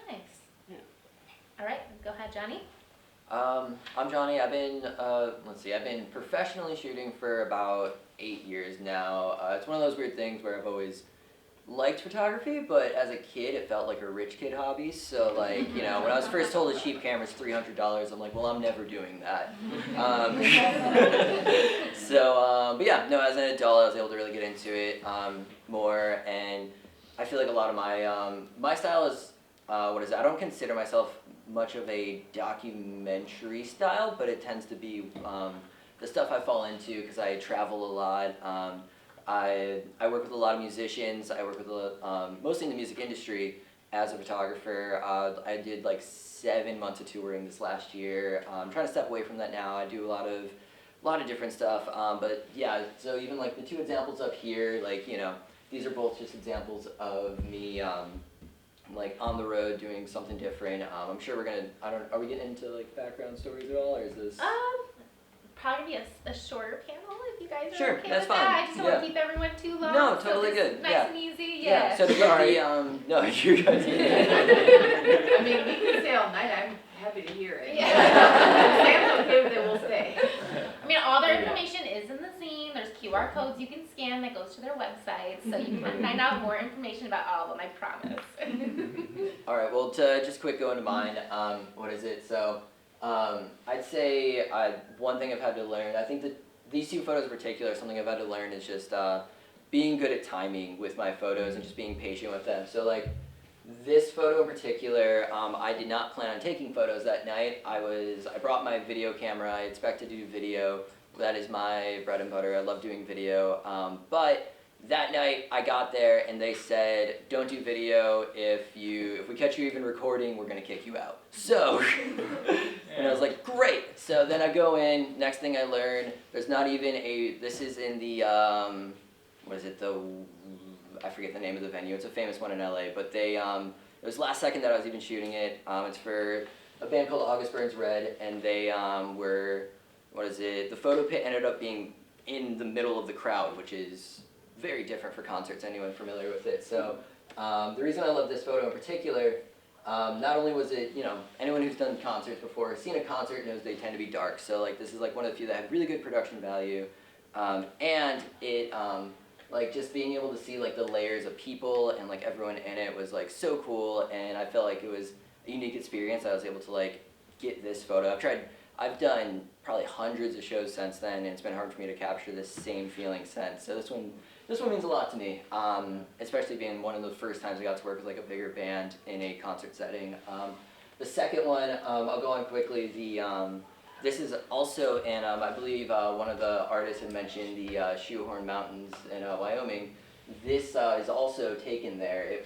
Nice. Yeah. All right, go ahead, Johnny. I'm Johnny. I've been professionally shooting for about 8 years now. It's one of those weird things where I've always liked photography, but as a kid it felt like a rich kid hobby. So like, when I was first told a cheap camera's $300, I'm like, well, I'm never doing that. But yeah, no, as an adult I was able to really get into it more, and I feel like a lot of my style is, I don't consider myself much of a documentary style, but it tends to be the stuff I fall into because I travel a lot. I work with a lot of musicians. I work with mostly in the music industry as a photographer. I did like 7 months of touring this last year. I'm trying to step away from that now. I do a lot of different stuff. But yeah, so even like the 2 examples up here, like, these are both just examples of me like on the road doing something different. I'm sure we're gonna, are we getting into like background stories at all, or is this? Probably a shorter panel if you guys are Sure, okay that's with fine. that. I just don't want Yeah. to keep everyone too long. No, so totally it's good. Nice Yeah. and easy. Yeah, so to get no, you guys. I mean, we can stay all night. I'm happy to hear it. Yeah. Sam's okay with it, we'll stay. I mean, all their information is in the zine. There's QR codes you can scan that goes to their website, so you can find out more information about all of them, I promise. All right, well, to just quick go into mine, what is it? So, I'd say one thing I've had to learn, I think that these 2 photos in particular, something I've had to learn is just being good at timing with my photos and just being patient with them. So like, this photo in particular, I did not plan on taking photos that night. I brought my video camera. I expected to do video. That is my bread and butter. I love doing video. But that night I got there and they said, don't do video. If we catch you even recording, we're gonna kick you out. So, and I was like, great. So then I go in, next thing I learn, there's not even this is in the, I forget the name of the venue. It's a famous one in LA, but it was last second that I was even shooting it. It's for a band called August Burns Red, and they the photo pit ended up being in the middle of the crowd, which is very different for concerts, anyone familiar with it. So the reason I love this photo in particular, not only was it, anyone who's done concerts before, seen a concert knows they tend to be dark. So like, this is like one of the few that had really good production value, and it, like just being able to see like the layers of people and like everyone in it was like so cool, and I felt like it was a unique experience. I was able to like get this photo. I've done probably hundreds of shows since then, and it's been hard for me to capture this same feeling since. So this one means a lot to me, especially being one of the first times I got to work with like a bigger band in a concert setting. The second one, I'll go on quickly. This is also in, I believe one of the artists had mentioned the Shoehorn Mountains in Wyoming. This is also taken there.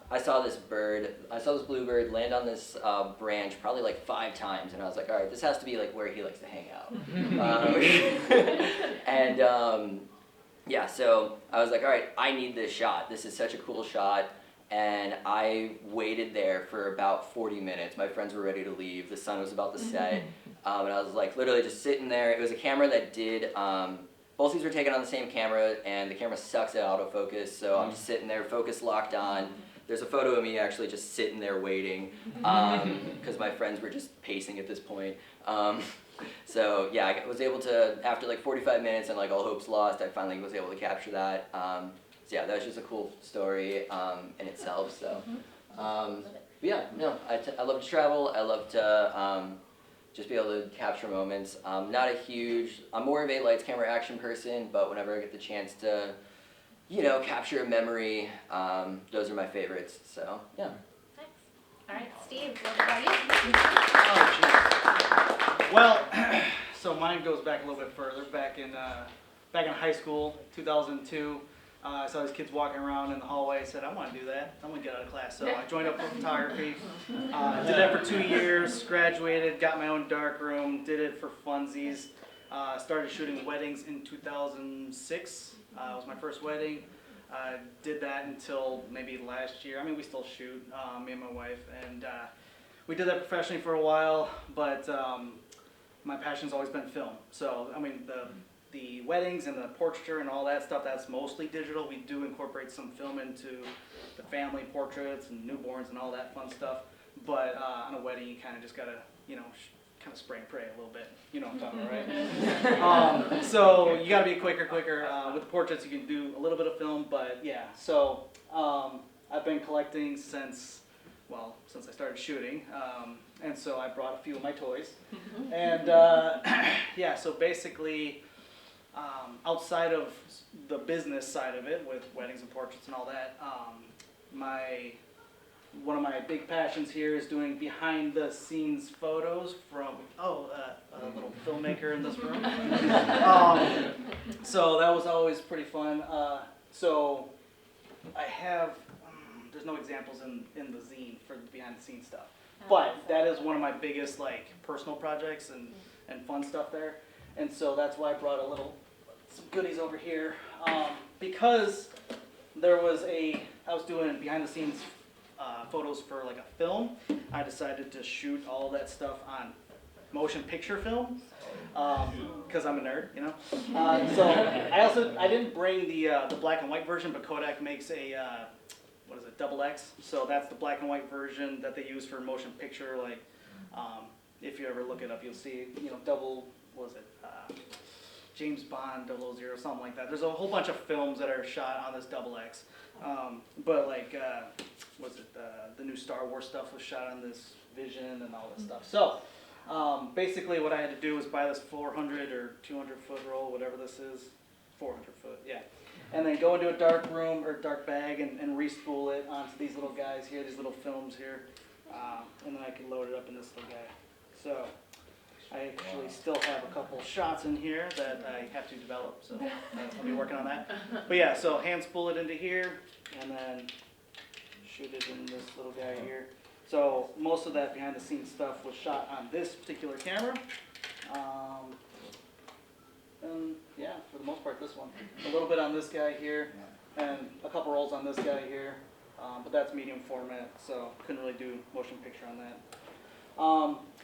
I saw this bluebird land on this branch probably like 5 times, and I was like, all right, this has to be like where he likes to hang out. Yeah, so I was like, all right, I need this shot. This is such a cool shot. And I waited there for about 40 minutes. My friends were ready to leave. The sun was about to set. And I was like literally just sitting there. It was a camera that did, both these were taken on the same camera, and the camera sucks at autofocus. So I'm just sitting there, focus locked on. There's a photo of me actually just sitting there waiting, because my friends were just pacing at this point. So yeah, I was able to, after like 45 minutes and like all hopes lost, I finally was able to capture that. So yeah, that was just a cool story in itself. So but yeah, no, I love to travel. I love to just be able to capture moments. I'm more of a lights, camera, action person, but whenever I get the chance to, you know, capture a memory, those are my favorites. So yeah. Thanks. All right, Steve, what about you? Oh, geez. Well, so mine goes back a little bit further. Back in high school, 2002, I saw these kids walking around in the hallway. I said, I want to do that. I want to get out of class. So I joined up for photography. Did that for 2 years. Graduated. Got my own dark room. Did it for funsies. Started shooting weddings in 2006. It was my first wedding. Did that until maybe last year. I mean, we still shoot, me and my wife, and we did that professionally for a while, but my passion's always been film. So, I mean, the weddings and the portraiture and all that stuff, that's mostly digital. We do incorporate some film into the family portraits and newborns and all that fun stuff, but on a wedding, you kind of just gotta, you know, kind of spray and pray a little bit. You know what I'm talking about, right? So you got to be quicker. With the portraits, you can do a little bit of film, but yeah. So I've been collecting since I started shooting, and so I brought a few of my toys. And yeah, so basically, outside of the business side of it, with weddings and portraits and all that, one of my big passions here is doing behind-the-scenes photos from a little filmmaker in this room. So that was always pretty fun. So I have, there's no examples in the zine for the behind-the-scenes stuff, but that is one of my biggest like personal projects and fun stuff there. And so that's why I brought some goodies over here, because I was doing behind-the-scenes photos for like a film. I decided to shoot all that stuff on motion picture film because I'm a nerd, you know. So I didn't bring the black and white version, but Kodak makes a XX. So that's the black and white version that they use for motion picture. Like if you ever look it up, you'll see, you know, James Bond 000, something like that. There's a whole bunch of films that are shot on this XX. But like, the new Star Wars stuff was shot on this Vision and all this stuff. So basically what I had to do was buy this 400 or 200 foot roll, whatever this is, 400 foot, yeah. And then go into a dark room or dark bag and re-spool it onto these little guys here, these little films here. And then I can load it up in this little guy. So I actually still have a couple shots in here that I have to develop, so I'll be working on that. But yeah, so hand spool it into here, and then shoot it in this little guy here. So most of that behind the scenes stuff was shot on this particular camera. And yeah, for the most part this one. A little bit on this guy here, and a couple rolls on this guy here. But that's medium format, so couldn't really do motion picture on that.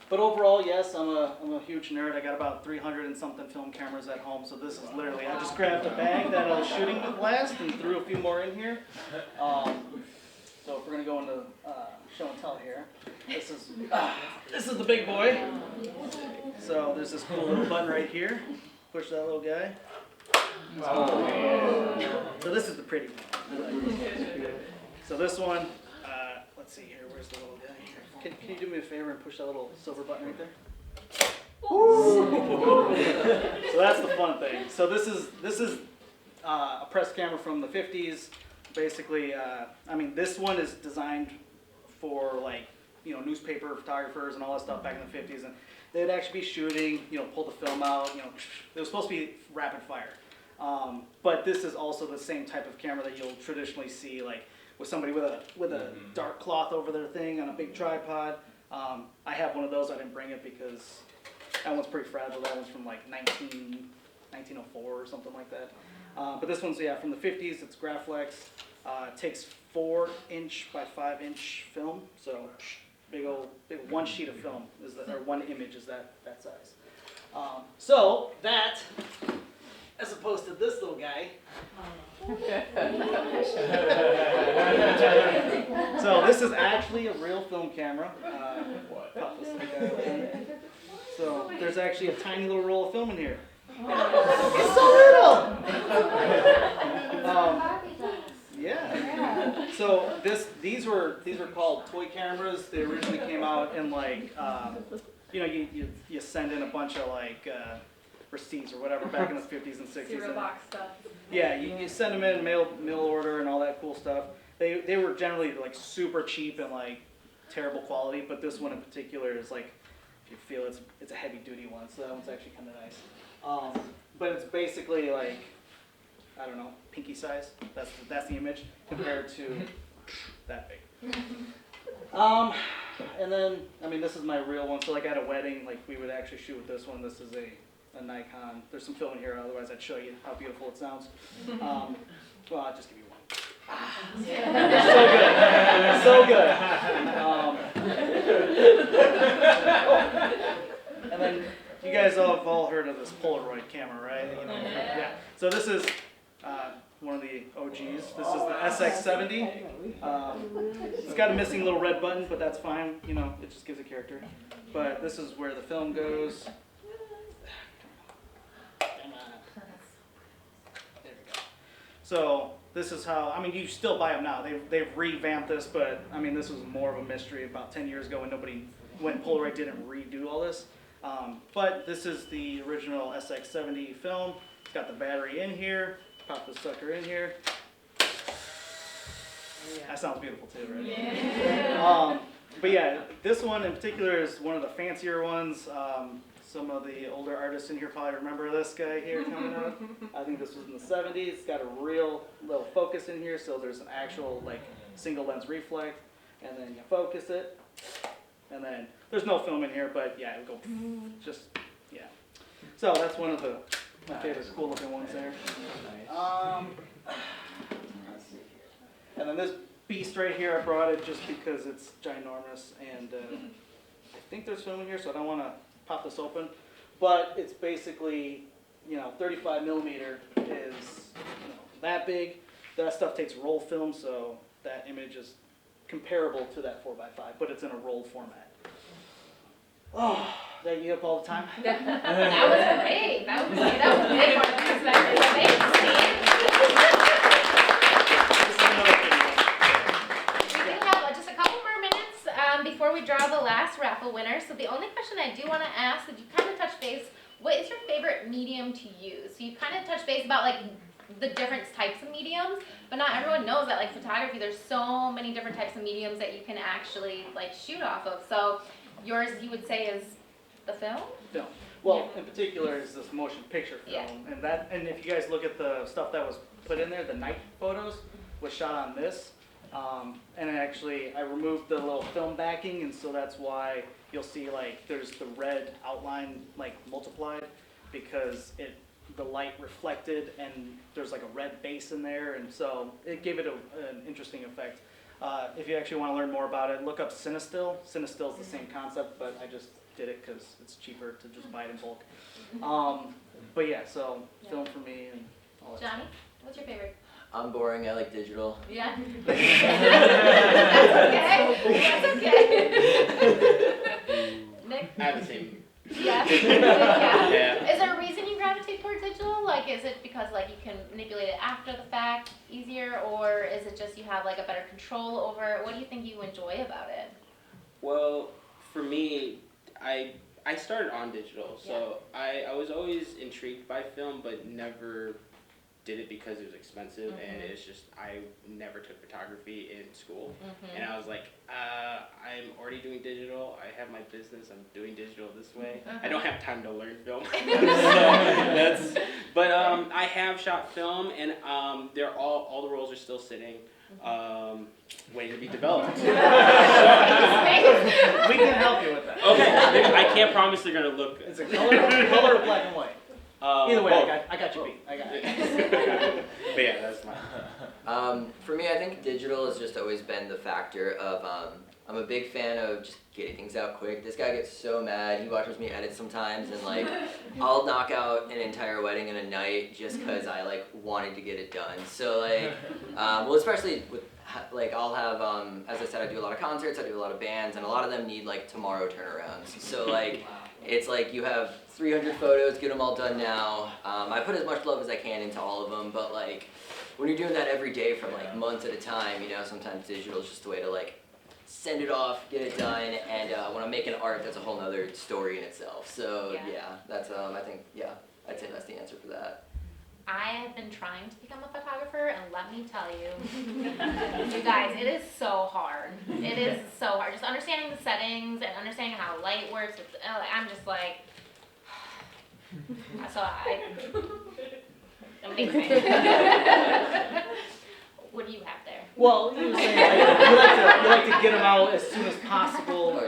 But overall, yes, I'm a huge nerd. I got about 300 and something film cameras at home, so this is literally, I just grabbed a bag that I was shooting with last and threw a few more in here. So if we're gonna go into show and tell here, this is the big boy. So there's this cool little button right here. Push that little guy. So this is the pretty one. So this one, let's see here, where's the little guy? Can you do me a favor and push that little silver button right there? So that's the fun thing. So this is a press camera from the 50s. Basically, I mean, this one is designed for like, you know, newspaper photographers and all that stuff back in the 50s, and they'd actually be shooting, you know, pull the film out, you know, it was supposed to be rapid fire. But this is also the same type of camera that you'll traditionally see, like with somebody with a dark cloth over their thing on a big tripod. I have one of those. I didn't bring it because that one's pretty fragile. That one's from like 1904 or something like that. But this one's, yeah, from the 50s. It's Graflex. It takes 4-inch by 5-inch film. So big one sheet of film is or one image is that size. So that, as opposed to this little guy. So this is actually a real film camera. So there's actually a tiny little roll of film in here. It's so little. Yeah. So these were called toy cameras. They originally came out in like you send in a bunch of like receipts or whatever back in the 50s and 60s. Cereal box stuff. Yeah, you send them in mail order and all that cool stuff. They were generally like super cheap and like terrible quality, but this one in particular is like, if you feel it's a heavy duty one, so that one's actually kind of nice. But it's basically like, I don't know, pinky size. That's the image compared to that big. And then, I mean, this is my real one. So like at a wedding, like we would actually shoot with this one. This is a Nikon. There's some film in here, otherwise I'd show you how beautiful it sounds. Well, I'll just give you one. So good. And then you guys have all heard of this Polaroid camera, right? You know, yeah. So this is one of the OGs. This is the SX70. It's got a missing little red button, but that's fine. You know, it just gives a character. But this is where the film goes. There we go. So this is how, I mean, you still buy them now. They've revamped this, but I mean, this was more of a mystery about 10 years ago when Polaroid didn't redo all this. But this is the original SX70 film. It's got the battery in here. Pop the sucker in here. That sounds beautiful too, right? Yeah. But yeah, this one in particular is one of the fancier ones. Some of the older artists in here probably remember this guy here coming up. I think this was in the 70s. It's got a real little focus in here, so there's an actual like single lens reflect, and then you focus it, and then there's no film in here, but yeah, it would go just, yeah. So that's one of my favorite cool looking ones there. And then this beast right here, I brought it just because it's ginormous, and I think there's film in here, so I don't want to pop this open, but it's basically, 35 millimeter is that big. That stuff takes roll film, so that image is comparable to that 4x5, but it's in a roll format. Oh, that you up all the time? That was great. That was way more than expected. We do have just a couple more minutes before we draw the last raffle winner. So the only question I do want to ask, that you kind of touch base, what is your favorite medium to use? So you kind of touch base about like the different types of mediums, but not everyone knows that like photography, there's so many different types of mediums that you can actually like shoot off of. So yours, you would say, is the film? Film. Well, in particular, is this motion picture film, Yeah. and if you guys look at the stuff that was put in there, the night photos was shot on this, and actually I removed the little film backing, and so that's why you'll see like there's the red outline like multiplied, because the light reflected and there's like a red base in there, and so it gave it an interesting effect. If you actually want to learn more about it, look up Cinestill. Cinestill is the same concept, but I just did it because it's cheaper to just buy it in bulk. But yeah, so film for me and all that. Johnny, what's your favorite? I'm boring, I like digital. Yeah. That's okay. Nick? I have the same. Yeah. Yeah. Is there a reason you gravitate toward digital? Like, is it because like you can manipulate it after the fact easier, or is it just you have like a better control over it? What do you think you enjoy about it? Well, for me, I started on digital, so I was always intrigued by film, but never did it because it was expensive, and it's just, I never took photography in school, and I was like, I'm already doing digital, I have my business, I'm doing digital this way, I don't have time to learn film, but I have shot film, and they're all the rolls are still sitting, waiting to be developed. We can help you with that. Okay, I can't promise they're gonna look good. It's a color or black and white? Either way, both. I got you beat. I got it. But yeah, that's mine. For me, I think digital has just always been the factor of, I'm a big fan of just getting things out quick. This guy gets so mad, he watches me edit sometimes, and like, I'll knock out an entire wedding in a night just because I like wanted to get it done. So like, well, especially with like I'll have, as I said, I do a lot of concerts, I do a lot of bands, and a lot of them need like tomorrow turnarounds. So like, it's like you have 300 photos, get them all done now. I put as much love as I can into all of them, but like, when you're doing that every day for like months at a time, you know, sometimes digital is just a way to like send it off, get it done, and when I'm making art, that's a whole nother story in itself. So yeah, that's I think I'd say that's the answer for that. I have been trying to become a photographer, and let me tell you, you guys, it is so hard. It is so hard. Just understanding the settings and understanding how light works. I'm just like, so amazing. What do you have there? Well, you were saying you like to get them out as soon as possible.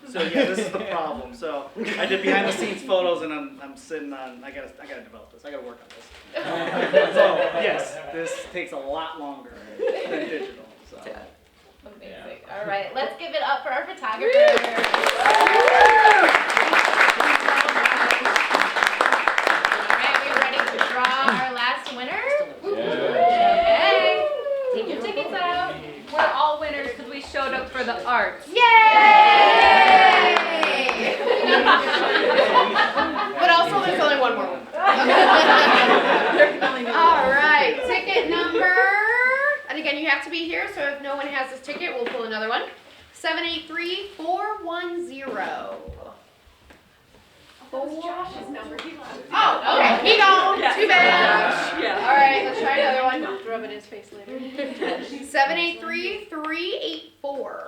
So yeah, this is the problem. So I did behind the scenes photos, and I'm sitting on. I gotta develop this. I gotta work on this. So yes, this takes a lot longer than digital. So. Yeah. Amazing. All right, let's give it up for our photographer. All right, we ready to draw our last winner? Okay. Take your tickets out. We're all winners because we showed up for the art. Yay! But also, there's only one more one. All right, ticket number, and again, you have to be here, so if no one has this ticket, we'll pull another one. 783410. Josh's number. He left. Oh, okay, he gone. Too bad. Yeah. All right, let's try another one. Throw it in his face later. 783384.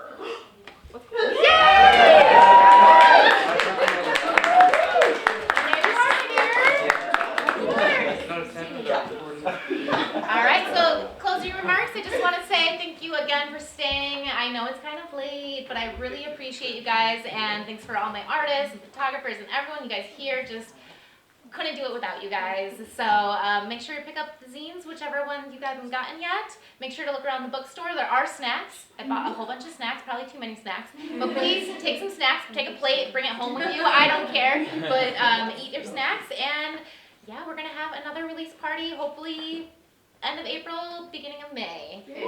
All right, so closing remarks. I just want to say thank you again for staying. I know it's kind of late, but I really appreciate you guys, and thanks for all my artists and photographers and everyone. You guys here just couldn't do it without you guys. So make sure you pick up the zines, whichever one you guys haven't gotten yet. Make sure to look around the bookstore. There are snacks. I bought a whole bunch of snacks, probably too many snacks. But please take some snacks, take a plate, bring it home with you. I don't care, but eat your snacks. And yeah, we're gonna have another release party, hopefully end of April, beginning of May. Ish.